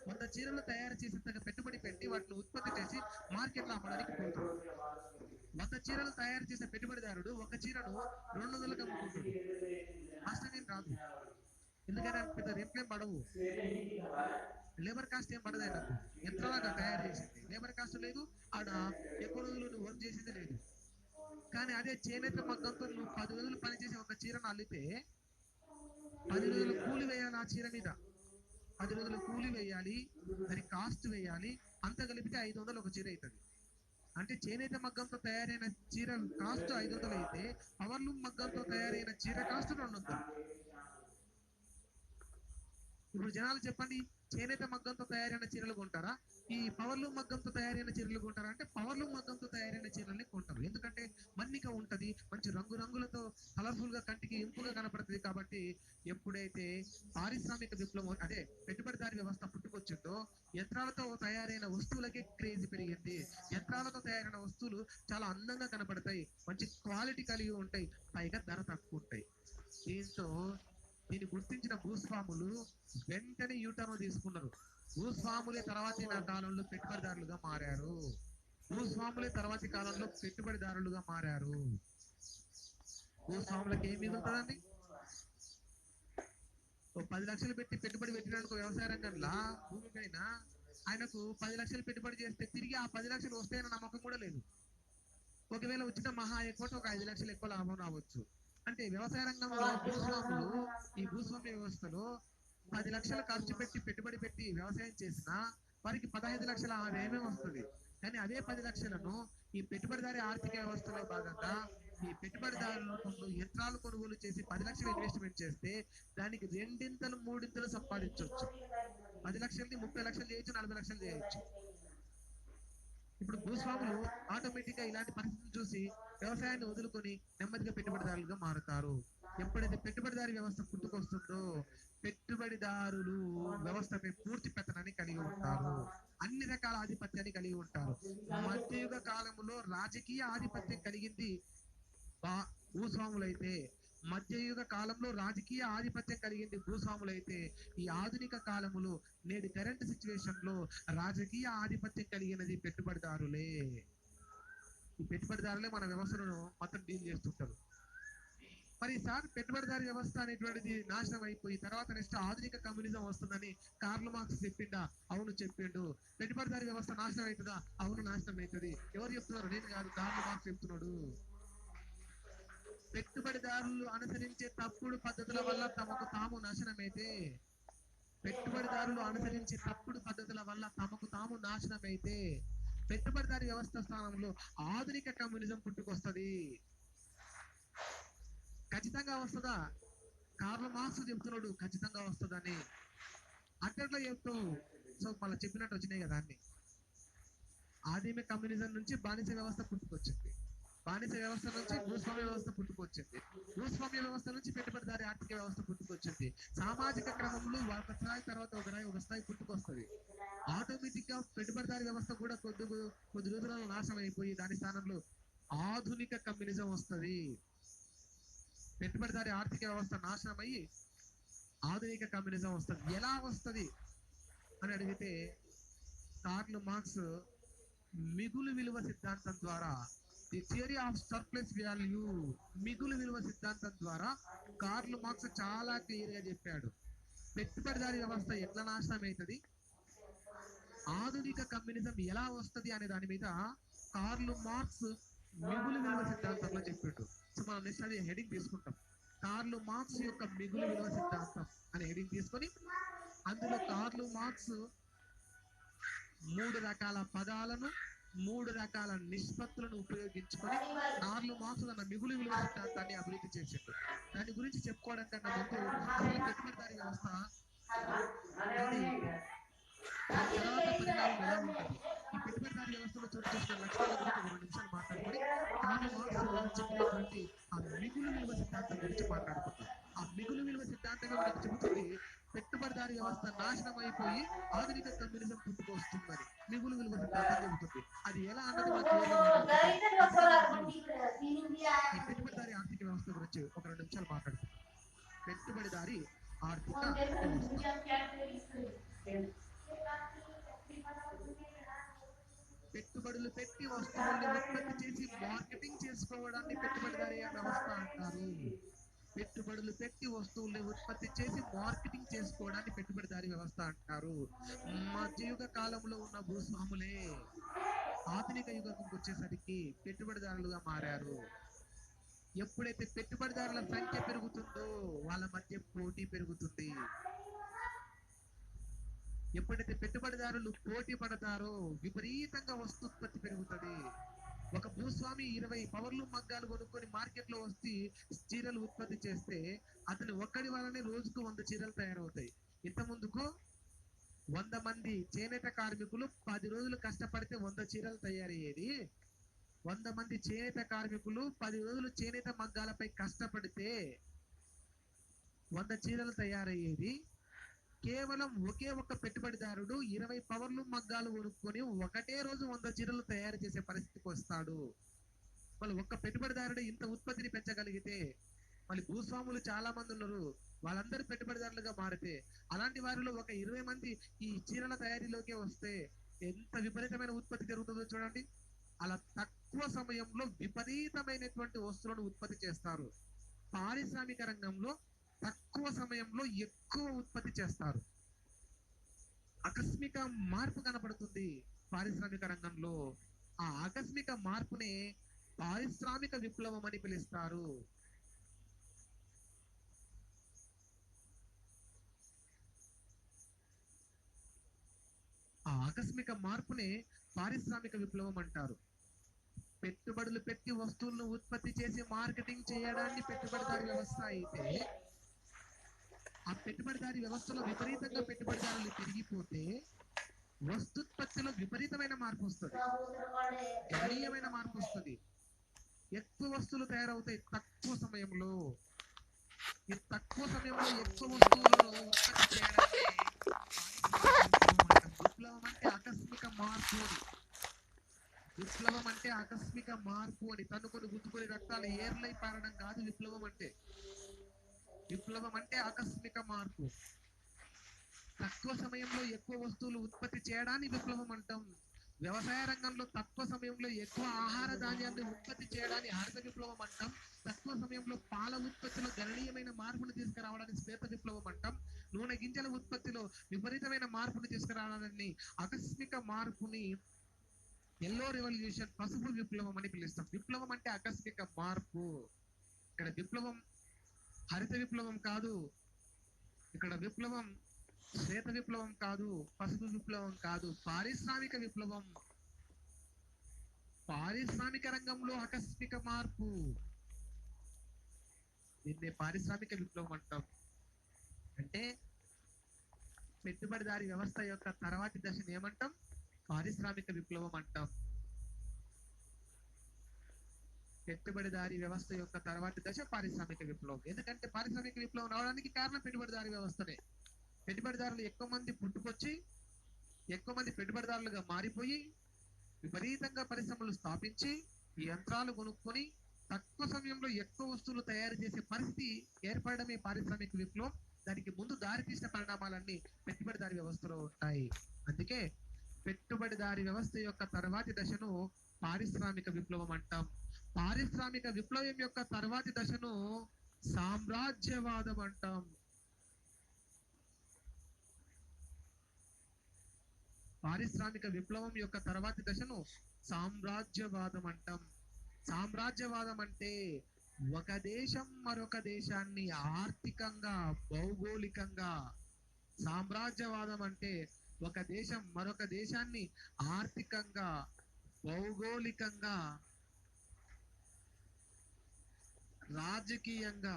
100 చీరలు తయారు చేసేంతగా పెట్టుబడి పెట్టి వాటిని ఉత్పత్తి చేసి మార్కెట్లో అమ్మడానికి పోతాడు. 100 చీరలు తయారు చేసే పెట్టుబడిదారుడు ఒక చీరను 200లకు అమ్ముకుంటాడు. నష్టం ఏం రాదు, ఎందుకంటే పెద్ద రేట్లేం పడవు, లేబర్ కాస్ట్ ఏం పడదు ఆయనకు. యంత్రాలుగా తయారు చేసింది లేబర్ కాస్ట్ లేదు, ఆడ ఎక్కువ రోజులు నువ్వు వర్క్ చేసింది లేదు. కానీ అదే చేనేత మగ్గంతో నువ్వు 10 రోజులు పనిచేసి ఒక చీరను అల్లితే 10 రోజులు కూలి వేయాలి ఆ చీర మీద, 10 రోజులు కూలి వేయాలి, దాని కాస్ట్ వేయాలి, అంతా కలిపితే 500 ఒక చీర అవుతుంది. అంటే చేనేత మగ్గంతో తయారైన చీర కాస్ట్ 500 అయితే పవర్లూమ్ మగ్గంతో తయారైన చీర కాస్ట్ 200. ఇప్పుడు జనాలు చెప్పండి, చేనేత మగ్గంతో తయారైన చీరలు కొంటారా, ఈ పవర్లూమ్ మగ్గంతో తయారైన చీరలు కొంటారా అంటే పవర్లూమ్ మగ్గంతో తయారైన చీరల్ని కొంటారు. ఎందుకంటే మన్నిక ఉంటది, మంచి రంగురంగులతో కలర్ఫుల్ గా కంటికి ఇంపుగా కనపడుతుంది. కాబట్టి ఎప్పుడైతే పారిశ్రామిక విప్లవం అదే పెట్టుబడిదారి వ్యవస్థ పుట్టుకొచ్చిందో యంత్రాలతో తయారైన వస్తువులకే క్రేజ్ పెరిగింది. యంత్రాలతో తయారైన వస్తువులు చాలా అందంగా కనపడతాయి, మంచి క్వాలిటీ కలిగి ఉంటాయి, పైగా ధర తక్కువ ఉంటాయి. దీంతో దీన్ని గుర్తించిన భూస్వాములు వెంటనే యూటర్న్ తీసుకున్నారు. భూస్వాములే తర్వాతి నా కాలంలో పెట్టుబడిదారులుగా మారారు. భూస్వాములే తర్వాతి కాలంలో పెట్టుబడిదారులుగా మారారు. భూస్వాములకు ఏం మిగులుతుందండి? ఓ 10 లక్షలు పెట్టి పెట్టుబడి పెట్టినాడు వ్యవసాయ రంగంలో భూమికైనా, ఆయనకు 10 లక్షలు పెట్టుబడి చేస్తే తిరిగి ఆ 10 లక్షలు వస్తాయన్న నమ్మకం కూడా లేదు. ఒకవేళ వచ్చిన మహా ఎక్కువ ఒక 5 లక్షలు ఎక్కువ లాభం రావచ్చు. అంటే వ్యవసాయ రంగంలో భూస్వాములు ఈ భూస్వామ్య వ్యవస్థలో 10 లక్షలు ఖర్చు పెట్టి పెట్టుబడి పెట్టి వ్యవసాయం చేసినా వారికి 15 లక్షల ఆదాయమే వస్తుంది. కానీ అదే 10 లక్షలను ఈ పెట్టుబడిదారి ఆర్థిక వ్యవస్థలో భాగంగా ఈ పెట్టుబడిదారులు యంత్రాలు కొనుగోలు చేసి 10 లక్షలు ఇన్వెస్ట్మెంట్ చేస్తే దానికి రెండింతలు మూడింతలు సంపాదించవచ్చు. 10 లక్షలకి 30 లక్షలు చేయొచ్చు, 40 లక్షలు చేయొచ్చు. ఇప్పుడు భూస్వాములు ఆటోమేటిక్ గా ఇలాంటి పరిస్థితులు చూసి వ్యవసాయాన్ని వదులుకొని నెమ్మదిగా పెట్టుబడిదారులుగా మారుతారు. ఎప్పుడైతే పెట్టుబడిదారి వ్యవస్థ పుట్టుకొస్తుందో పెట్టుబడిదారులు వ్యవస్థపై పూర్తి పెత్తనాన్ని కలిగి ఉంటారు, అన్ని రకాల ఆధిపత్యాన్ని కలిగి ఉంటారు. మధ్యయుగ కాలంలో రాజకీయ ఆధిపత్యం కలిగింది భూస్వాములైతే, మధ్యయుగ కాలంలో రాజకీయ ఆధిపత్యం కలిగింది భూస్వాములైతే, ఈ ఆధునిక కాలములో నేటి కరెంట్ సిచ్యువేషన్ లో రాజకీయ ఆధిపత్యం కలిగినది పెట్టుబడిదారులే. ఈ పెట్టుబడిదారులే మన వ్యవస్థను మొత్తం డీల్ చేస్తుంటారు. మరి సార్ పెట్టుబడిదారి వ్యవస్థ అనేటువంటిది నాశనం అయిపోయి తర్వాత నెక్స్ట్ ఆధునిక కమ్యూనిజం వస్తుందని కార్ల్ మార్క్స్ చెప్పిండా? అవును చెప్పిండు. పెట్టుబడిదారి వ్యవస్థ నాశనం అవుతుందా? అవును నాశనం అవుతుంది. ఎవరు చెప్తున్నారు? నేను కాదు, కార్ల్ మార్క్స్ చెప్తున్నాడు. పెట్టుబడిదారులు అనుసరించే తప్పుడు పద్ధతుల వల్ల తమకు తాము నాశనమైతే, పెట్టుబడిదారులు అనుసరించే తప్పుడు పద్ధతుల వల్ల తమకు తాము నాశనమైతే పెట్టుబడిదారి వ్యవస్థ స్థానంలో ఆధునిక కమ్యూనిజం పుట్టుకొస్తుంది. ఖచ్చితంగా వస్తుందా? కార్ల్ మార్క్స్ చెప్తున్నాడు ఖచ్చితంగా వస్తుందని. అట్లా చెప్తావు. సో మళ్ళీ చెప్పినట్టు వచ్చినాయి కదా అన్ని. ఆదిమ కమ్యూనిజం నుంచి బానిస వ్యవస్థ పుట్టుకొచ్చింది, బానిస వ్యవస్థ నుంచి భూస్వామ్య వ్యవస్థ పుట్టుకొచ్చింది, భూస్వామ్య వ్యవస్థ నుంచి పెట్టుబడిదారి ఆర్థిక వ్యవస్థ పుట్టుకొచ్చింది. సామాజిక క్రమంలో ఒక స్థాయి తర్వాత ఒక స్థాయి పుట్టుకొస్తుంది. ఆటోమేటిక్ గా పెట్టుబడిదారి వ్యవస్థ కూడా కొద్ది రోజులలో నాశనం అయిపోయి దాని స్థానంలో ఆధునిక కమ్యూనిజం వస్తుంది. పెట్టుబడిదారి ఆర్థిక వ్యవస్థ నాశనం అయ్యి ఆధునిక కమ్యూనిజం వస్తుంది. ఎలా వస్తుంది అని అడిగితే కార్ల్ మార్క్స్ మిగులు విలువ సిద్ధాంతం ద్వారా, the theory of surplus value, మిగులు విలువ సిద్ధాంతం ద్వారా కార్ల్ మార్క్స్ చాలా క్లియర్ గా చెప్పాడు పెట్టుబడిదారి వ్యవస్థ ఎట్లా నాశనం అవుతుంది, ఆధునిక కమ్యూనిజం ఎలా వస్తుంది అనే దాని మీద కార్ల్ మార్క్స్ మిగులు విలువ సిద్ధాంతంలో చెప్పాడు. సో మనం నెక్స్ట్ అది హెడింగ్ తీసుకుంటాం. కార్ల్ మార్క్స్ యొక్క మిగులు విలువ సిద్ధాంతం అనే హెడింగ్ తీసుకొని అందులో కార్ల్ మార్క్స్ 3 రకాల పదాలను 3 రకాల నిష్పత్తులను ఉపయోగించుకొని కార్ల్ మార్క్స్ తన మిగులు విలువ సిద్ధాంతాన్ని అభివృద్ధి చేసిండు. దాని గురించి చెప్పుకోవడం కన్నా ముందు అసలు పెట్టుబడిదారి వ్యవస్థ తర్వాత పరిణామం ఎలా ఉంటుంది, ఈ పెట్టుబడిదారి వ్యవస్థలో చోటు చేసుకున్న లక్షణాల గురించి 2 నిమిషాలు మాట్లాడుకొని కార్ల్ మార్క్స్ చెప్పినటువంటి ఆ మిగులు విలువ సిద్ధాంతం గురించి మాట్లాడుకుంటాం. ఆ మిగులు విలువ సిద్ధాంతమే మనకు చెబుతుంది పెట్టుబడిదారి వ్యవస్థ నాశనం అయిపోయి ఆధునిక కమ్యూనిజం పుట్టుకొస్తుందని మిగులు విలువ సిద్ధాంతం చెబుతుంది. అది ఎలా అన్నది మనకు ఈ పెట్టుబడిదారి ఆర్థిక వ్యవస్థ గురించి ఒక 2 నిమిషాలు మాట్లాడుకుంటాం. పెట్టుబడిదారి ఆర్థిక వ్యవస్థ పెట్టుబడులు పెట్టి వస్తువుల్ని ఉత్పత్తి చేసి మార్కెటింగ్ చేసుకోవడాన్ని పెట్టుబడిదారీ వ్యవస్థ అంటారు. పెట్టుబడులు పెట్టి వస్తువుల్ని ఉత్పత్తి చేసి మార్కెటింగ్ చేసుకోవడాన్ని పెట్టుబడిదారీ వ్యవస్థ అంటారు. మధ్యయుగ కాలంలో ఉన్న భూస్వాములే ఆధునిక యుగంకి వచ్చేసరికి పెట్టుబడిదారులుగా మారారు. ఎప్పుడైతే పెట్టుబడిదారుల సంఖ్య పెరుగుతుందో వాళ్ళ మధ్య పోటీ పెరుగుతుంది. ఎప్పుడైతే పెట్టుబడిదారులు పోటీ పడతారో విపరీతంగా వస్తూత్పత్తి పెరుగుతుంది. ఒక భూస్వామి 20 పవర్లు మగ్గాలు కొనుక్కొని మార్కెట్ లో వస్తే చీరలు ఉత్పత్తి చేస్తే అతని ఒక్కడి వల్లనే రోజుకు 100 చీరలు తయారవుతాయి. ఇంత ముందుకు 100 మంది చేనేత కార్మికులు 10 రోజులు కష్టపడితే 100 చీరలు తయారయ్యేది. 100 మంది చేనేత కార్మికులు 10 రోజులు చేనేత మగ్గాలపై కష్టపడితే 100 చీరలు తయారయ్యేది. కేవలం ఒకే ఒక్క పెట్టుబడిదారుడు 20 పవర్లు మగ్గాలు కొనుక్కొని ఒకటే రోజు 100 చీరలు తయారు చేసే పరిస్థితికి వస్తాడు. మళ్ళీ ఒక్క పెట్టుబడిదారుడు ఇంత ఉత్పత్తిని పెంచగలిగితే మళ్ళీ భూస్వాములు చాలా మంది ఉన్నారు, వాళ్ళందరూ పెట్టుబడిదారులుగా మారితే అలాంటి వారిలో ఒక 20 మంది ఈ చీరల తయారీలోకే వస్తే ఎంత విపరీతమైన ఉత్పత్తి జరుగుతుందో చూడండి. అలా తక్కువ సమయంలో విపరీతమైనటువంటి వస్తువులను ఉత్పత్తి చేస్తారు. పారిశ్రామిక రంగంలో తక్కువ సమయంలో ఎక్కువ ఉత్పత్తి చేస్తారు. ఆకస్మిక మార్పు కనపడుతుంది పారిశ్రామిక రంగంలో. ఆ ఆకస్మిక మార్పునే పారిశ్రామిక విప్లవం అని పిలుస్తారు. ఆ ఆకస్మిక మార్పునే పారిశ్రామిక విప్లవం అంటారు. పెట్టుబడులు పెట్టి వస్తువులను ఉత్పత్తి చేసి మార్కెటింగ్ చేయడాన్ని పెట్టుబడిదారీ వ్యవస్థ అయితే, ఆ పెట్టుబడిదారీ వ్యవస్థలో విపరీతంగా పెట్టుబడిదారులు పెరిగిపోతే వస్తుత్పత్తిలో విపరీతమైన మార్పు వస్తుంది, గణనీయమైన మార్పు వస్తుంది. ఎక్కువ వస్తువులు తయారవుతాయి తక్కువ సమయంలో. ఈ తక్కువ సమయంలో ఎక్కువ వస్తువులను ఉత్పత్తి చేయడాన్ని విప్లవం అంటే ఆకస్మిక మార్పు అని. విప్లవం అంటే ఆకస్మిక మార్పు అని. తన్నుకొని గుద్దుకొని రక్తాలు ఏర్లై పారడం కాదు విప్లవం అంటే. విప్లవం అంటే ఆకస్మిక మార్పు. తక్కువ సమయంలో ఎక్కువ వస్తువులు ఉత్పత్తి చేయడాన్ని విప్లవం అంటాం. వ్యవసాయ రంగంలో తక్కువ సమయంలో ఎక్కువ ఆహార ధాన్యాన్ని ఉత్పత్తి చేయడాన్ని హరిత విప్లవం అంటాం. తక్కువ సమయంలో పాల ఉత్పత్తిలో గణనీయమైన మార్పును తీసుకురావడాన్ని శ్వేత విప్లవం అంటాం. నూనె గింజల ఉత్పత్తిలో విపరీతమైన మార్పును తీసుకురావడాన్ని ఆకస్మిక మార్పుని ఎల్లో రెవల్యూషన్ పసుపు విప్లవం అని పిలుస్తాం. విప్లవం అంటే ఆకస్మిక మార్పు. ఇక్కడ విప్లవం హరిత విప్లవం కాదు, ఇక్కడ విప్లవం శ్వేత విప్లవం కాదు, పసుపు విప్లవం కాదు, పారిశ్రామిక విప్లవం. పారిశ్రామిక రంగంలో ఆకస్మిక మార్పు, దీన్నే పారిశ్రామిక విప్లవం అంటాం. అంటే పెట్టుబడిదారీ వ్యవస్థ యొక్క తర్వాతి దశను ఏమంటాం? పారిశ్రామిక విప్లవం అంటాం. పెట్టుబడిదారీ వ్యవస్థ యొక్క తర్వాతి దశ పారిశ్రామిక విప్లవం. ఎందుకంటే పారిశ్రామిక విప్లవం రావడానికి కారణం పెట్టుబడిదారీ వ్యవస్థనే. పెట్టుబడిదారులు ఎక్కువ మంది పుట్టుకొచ్చి ఎక్కువ మంది పెట్టుబడిదారులుగా మారిపోయి విపరీతంగా పరిశ్రమలు స్థాపించి ఈ యంత్రాలు కొనుక్కొని తక్కువ సమయంలో ఎక్కువ వస్తువులు తయారు చేసే పరిస్థితి ఏర్పడమే పారిశ్రామిక విప్లవం. దానికి ముందు దారితీసిన పరిణామాలన్నీ పెట్టుబడిదారీ వ్యవస్థలో ఉంటాయి. అందుకే పెట్టుబడిదారీ వ్యవస్థ యొక్క తర్వాతి దశను పారిశ్రామిక విప్లవం అంటాం. పారిశ్రామిక విప్లవం యొక్క తర్వాతి దశను సామ్రాజ్యవాదం అంటాం. పారిశ్రామిక విప్లవం యొక్క తర్వాతి దశను సామ్రాజ్యవాదం అంటాం. సామ్రాజ్యవాదం అంటే ఒక దేశం మరొక దేశాన్ని ఆర్థికంగా భౌగోళికంగా, సామ్రాజ్యవాదం అంటే ఒక దేశం మరొక దేశాన్ని ఆర్థికంగా భౌగోళికంగా రాజకీయంగా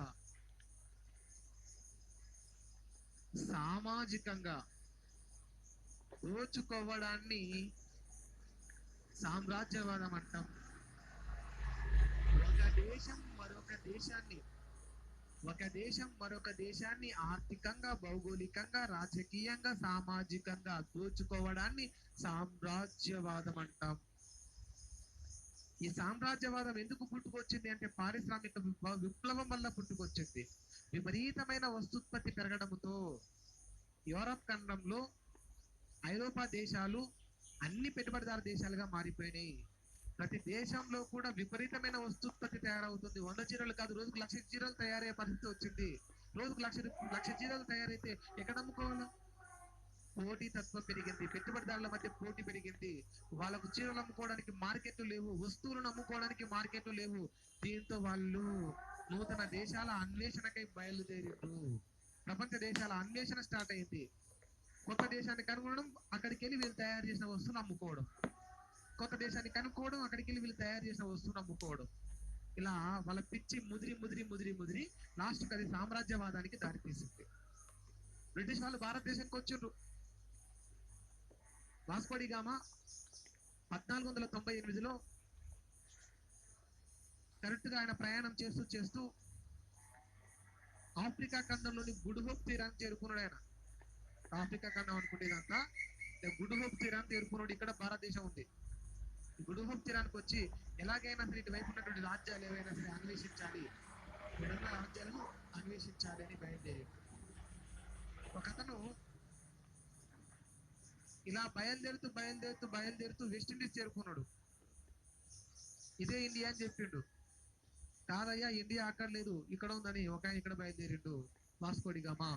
సామాజికంగా దోచుకోవడాన్ని సామ్రాజ్యవాదం అంటాం. ఒక దేశం మరొక దేశాన్ని ఆర్థికంగా భౌగోళికంగా రాజకీయంగా సామాజికంగా దోచుకోవడాన్ని సామ్రాజ్యవాదం అంటాం. ఈ సామ్రాజ్యవాదం ఎందుకు పుట్టుకొచ్చింది అంటే పారిశ్రామిక విప్లవం వల్ల పుట్టుకొచ్చింది. విపరీతమైన వస్తుత్పత్తి పెరగడంతో యూరప్ ఖండంలో ఐరోపా దేశాలు అన్ని పెట్టుబడిదారు దేశాలుగా మారిపోయినాయి. ప్రతి దేశంలో కూడా విపరీతమైన వస్తుత్పత్తి తయారవుతుంది. 100 చీరలు కాదు, రోజుకు 1,00,000 చీరలు తయారయ్యే పరిస్థితి వచ్చింది. రోజుకు 1,00,000 చీరలు తయారైతే ఎక్కడ అమ్ముకోవాలి? పోటీ తత్వం పెరిగింది, పెట్టుబడిదారుల మధ్య పోటీ పెరిగింది. వాళ్ళకు చీరలు అమ్ముకోవడానికి మార్కెట్లు లేవు, వస్తువులను అమ్ముకోవడానికి మార్కెట్లు లేవు. దీంతో వాళ్ళు నూతన దేశాల అన్వేషణకై బయలుదేరిండ్రు. ప్రపంచ దేశాల అన్వేషణ స్టార్ట్ అయింది. కొత్త దేశాన్ని కనుగొనడం, అక్కడికి వెళ్ళి వీళ్ళు తయారు చేసిన వస్తువులు అమ్ముకోవడం. కొత్త దేశాన్ని కనుక్కోవడం, అక్కడికి వెళ్ళి వీళ్ళు తయారు చేసిన వస్తువులు అమ్ముకోవడం. ఇలా వాళ్ళ పిచ్చి ముదిరి ముదిరి ముదిరి ముదిరి లాస్ట్కి అది సామ్రాజ్యవాదానికి దారితీసింది. బ్రిటిష్ వాళ్ళు భారతదేశానికి వచ్చిండ్రు. వాస్కోడి గామా 1498లో కరెక్ట్ గా ఆయన ప్రయాణం చేస్తూ చేస్తూ ఆఫ్రికా ఖండంలోని గుడ్ హోప్ తీరాన్ని చేరుకున్నాడు. ఆయన ఆఫ్రికా ఖండం అనుకునేదంతా గుడ్ హోప్ తీరాన్ని చేరుకున్నాడు. ఇక్కడ భారతదేశం ఉంది. గుడ్ హోప్ తీరానికి వచ్చి ఎలాగైనా సరే ఇటువైపు ఉన్నటువంటి రాజ్యాలు ఏవైనా సరే అన్వేషించాలి, ఇక్కడున్న రాజ్యాలను అన్వేషించాలి అని బయలుదేరి ఒక అతను ఇలా బయలుదేరుతూ బయలుదేరుతూ బయలుదేరుతూ వెస్టిండీస్ చేరుకున్నాడు. ఇదే ఇండియా అని చెప్పిండు. కాదయ్యా, ఇండియా అక్కడ లేదు, ఇక్కడ ఉందని ఒక ఆయన ఇక్కడ బయలుదేరిండు. వాస్కోడి గామా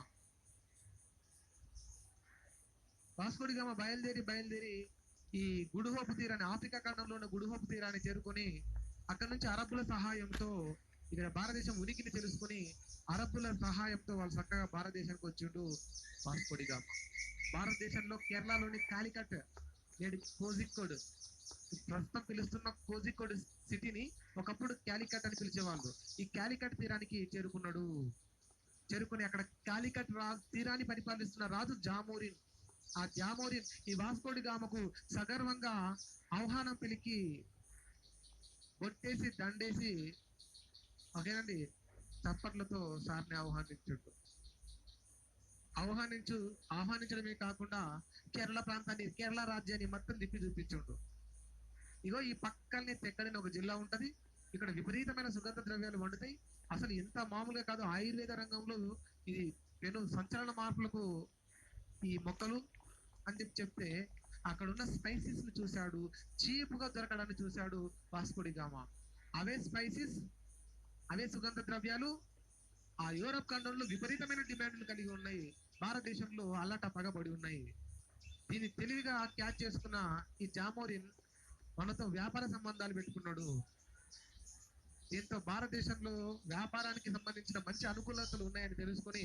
బయలుదేరి ఈ గుడ్ హోప్ తీరాన్ని, ఆఫ్రికా ఖండంలో ఉన్న గుడ్ హోప్ తీరాన్ని చేరుకొని అక్కడ నుంచి అరబ్బుల సహాయంతో ఇక్కడ భారతదేశం ఉనికిని తెలుసుకుని అరబ్బుల సహాయంతో వాళ్ళు చక్కగా భారతదేశానికి వచ్చిండు వాస్కోడి గామా. భారతదేశంలో కేరళలోని కాలికట్, నేడు కోజికోడ్, ప్రస్తుతం పిలుస్తున్న కోజికోడ్ సిటీని ఒకప్పుడు కాలికట్ అని పిలిచేవాళ్ళు. ఈ కాలికట్ తీరానికి చేరుకుని అక్కడ కాలికట్ తీరాన్ని పరిపాలిస్తున్న రాజు జామోరిన్. ఆ జామోరిన్ ఈ వాస్కోడి గామకు సగర్వంగా ఆహ్వానం పిలికి బొట్టేసి దండేసి ఓకేనండి చప్పట్లతో సార్ని ఆహ్వానించడమే కాకుండా కేరళ రాజ్యాన్ని మొత్తం తిప్పి చూపించుండు. ఇగో ఈ పక్కనే తెక్కడని ఒక జిల్లా ఉంటది, ఇక్కడ విపరీతమైన సుగంధ ద్రవ్యాలు వండుతాయి. అసలు ఇంత మామూలుగా కాదు, ఆయుర్వేద రంగంలో ఇది పెను సంచలన మార్పులకు ఈ మొక్కలు అని చెప్తే అక్కడ ఉన్న స్పైసెస్ ను చూశాడు, చీపుగా దొరకడాన్ని చూశాడు వాస్కోడి గామా. అవే స్పైసెస్, అవే సుగంధ ద్రవ్యాలు ఆ యూరప్ ఖండంలో విపరీతమైన డిమాండ్లు కలిగి ఉన్నాయి. భారతదేశంలో అల్లటప్పగబడి ఉన్నాయి. దీన్ని తెలివిగా క్యాచ్ చేసుకున్న ఈ జామోరిన్ మనతో వ్యాపార సంబంధాలు పెట్టుకున్నాడు. దీంతో భారతదేశంలో వ్యాపారానికి సంబంధించిన మంచి అనుకూలతలు ఉన్నాయని తెలుసుకొని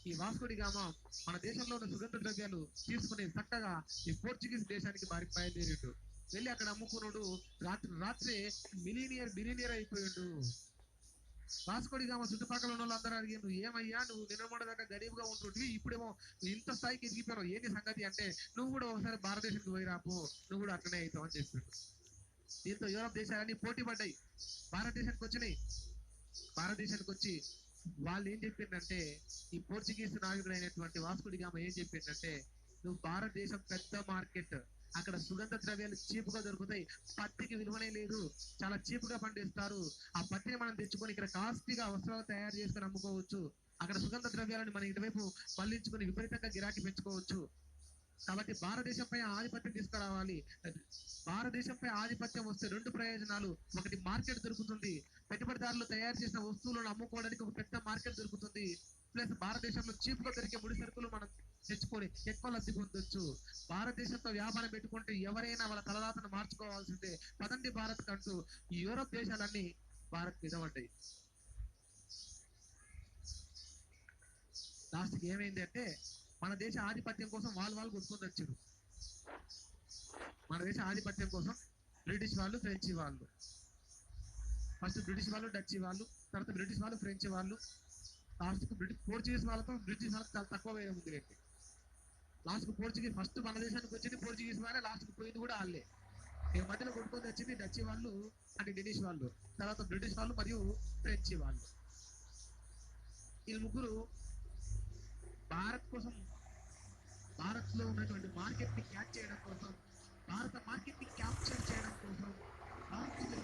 ఈ వాస్కోడి గామా మన దేశంలో ఉన్న సుగంధ ద్రవ్యాలు తీసుకుని చక్కగా ఈ పోర్చుగీస్ దేశానికి బయలుదేరిండు. వెళ్ళి అక్కడ అమ్ముకున్నాడు. రాత్రే బిలీనియర్ అయిపోయిండు. వాస్కోడి గామా చుట్టుపక్కల ఉన్న వాళ్ళందరూ అడిగిండ్రు, ఏమయ్యా నువ్వు నిన్నమొన్నదాకా గరీబ్గా ఉంటుంటివి, ఇప్పుడేమో ఇంత స్థాయికి ఎదిగిపోయావు, ఏంటి సంగతి అంటే, నువ్వు కూడా ఒకసారి భారతదేశానికి పోయి రాపో, నువ్వు కూడా అట్లనే అవుతావు అని చెప్పిండు. దీంతో యూరప్ దేశాలన్నీ పోటీ పడ్డాయి, భారతదేశానికి వచ్చి వాళ్ళు ఏం చెప్పిందంటే, ఈ పోర్చుగీస్ నాయకుడు అయినటువంటి వాస్కోడి గామా ఏం చెప్పిందంటే, నువ్వు భారతదేశం పెద్ద మార్కెట్, అక్కడ సుగంధ ద్రవ్యాలు చీపుగా దొరుకుతాయి, పత్తికి విలువనే లేదు, చాలా చీపుగా పండిస్తారు. ఆ పత్తిని మనం తెచ్చుకొని ఇక్కడ కాస్ట్లీగా వస్త్రాలు తయారు చేసుకొని అమ్ముకోవచ్చు. అక్కడ సుగంధ ద్రవ్యాలను మనం ఇటువైపు మళ్లించుకొని విపరీతంగా గిరాకీ పెంచుకోవచ్చు. కాబట్టి భారతదేశంపై ఆధిపత్యం తీసుకురావాలి. భారతదేశంపై ఆధిపత్యం వస్తే రెండు ప్రయోజనాలు, ఒకటి మార్కెట్ దొరుకుతుంది, పెట్టుబడిదారులు తయారు చేసిన వస్తువులను అమ్ముకోవడానికి ఒక పెద్ద మార్కెట్ దొరుకుతుంది, ప్లస్ భారతదేశంలో చీప్గా దొరికే ముడి సరుకులు మనం తెచ్చుకొని ఎక్కువ లబ్ధి పొందొచ్చు. భారతదేశంతో వ్యాపారం పెట్టుకుంటే ఎవరైనా వాళ్ళ తలరాతను మార్చుకోవాల్సిందే. పదండి భారత్ కంటూ ఈ యూరప్ దేశాలన్నీ భారత్ మీద పడ్డాయి. లాస్ట్కి ఏమైంది అంటే, మన దేశ ఆధిపత్యం కోసం వాళ్ళు కొట్టుకొని వచ్చారు. మన దేశ ఆధిపత్యం కోసం బ్రిటిష్ వాళ్ళు, ఫ్రెంచి వాళ్ళు, ఫస్ట్ బ్రిటిష్ వాళ్ళు, డచ్చి వాళ్ళు, తర్వాత బ్రిటిష్ వాళ్ళు, ఫ్రెంచి వాళ్ళు, లాస్ట్కు పోర్చుగీస్ వాళ్ళతో బ్రిటిష్ వాళ్ళకి చాలా తక్కువ వేరే ఉంది రేపు. లాస్ట్కు పోర్చుగీస్ ఫస్ట్ మన దేశానికి వచ్చింది పోర్చుగీస్ వాళ్ళే, లాస్ట్కి పోయింది కూడా వాళ్ళే. ఈ మధ్యలో కొట్టుకొని వచ్చింది డచ్చి వాళ్ళు అంటే డెనిష్ వాళ్ళు, తర్వాత బ్రిటిష్ వాళ్ళు మరియు ఫ్రెంచి వాళ్ళు. వీళ్ళు ముగ్గురు భారత్ లో ఉన్నటువంటి మార్కెట్ ని క్యాచ్ చేయడం కోసం, భారత మార్కెట్ ని క్యాప్చర్ చేయడం కోసం, ఆధిపత్యం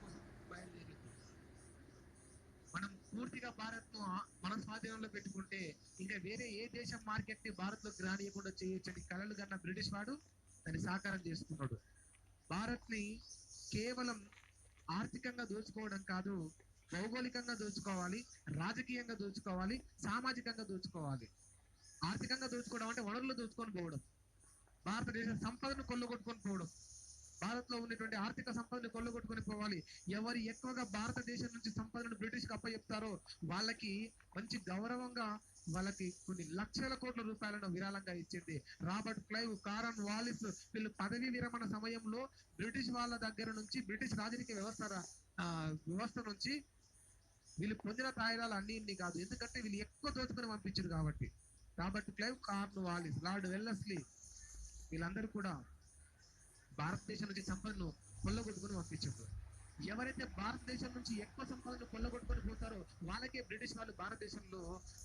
కోసం బయలుదేరింది. మనం పూర్తిగా భారత్ ను మన స్వాధీనంలో పెట్టుకుంటే ఇంకా వేరే ఏ దేశం మార్కెట్ ని భారత్ లోకి రానియకుండా చేయొచ్చని కలలు కన్నా బ్రిటిష్ వాడు దాన్ని సాకారం చేసుకున్నాడు. భారత్ ని కేవలం ఆర్థికంగా దోచుకోవడం కాదు, భౌగోళికంగా దోచుకోవాలి, రాజకీయంగా దోచుకోవాలి, సామాజికంగా దోచుకోవాలి. ఆర్థికంగా దోచుకోవడం అంటే వనరులు దోచుకొని పోవడం, భారతదేశ సంపదను కొల్లగొట్టుకొని పోవడం, భారత్ లో ఉన్నటువంటి ఆర్థిక సంపదను కొల్లగొట్టుకొని పోవాలి. ఎవరు ఎక్కువగా భారతదేశం నుంచి సంపదను బ్రిటిష్ కి అప్పచెప్తారో వాళ్ళకి మంచి గౌరవంగా వాళ్ళకి కొన్ని లక్షల కోట్ల రూపాయలను విరాళంగా ఇచ్చింది. రాబర్ట్ క్లైవ్, కారన్ వాలిస్ వీళ్ళు పదవీ విరమణ సమయంలో బ్రిటిష్ వాళ్ళ దగ్గర నుంచి, బ్రిటిష్ రాజకీయ వ్యవస్థ నుంచి వీళ్ళు పొందిన తాయిదాలు అన్ని ఇన్ని కాదు, ఎందుకంటే వీళ్ళు ఎక్కువ దోచుకొని పంపించారు కాబట్టి. Robert Clive, corn Wallis, lord Wellesley వీళ్ళందరూ కూడా భారతదేశం నుంచి సంపదను కొల్లగొట్టుకొని పంపించారు. ఎవరైతే భారతదేశం నుంచి ఎక్కువ సంపదను కొల్లగొట్టుకొని పోతారో వాళ్ళకే బ్రిటిష్ వాళ్ళు భారతదేశంలో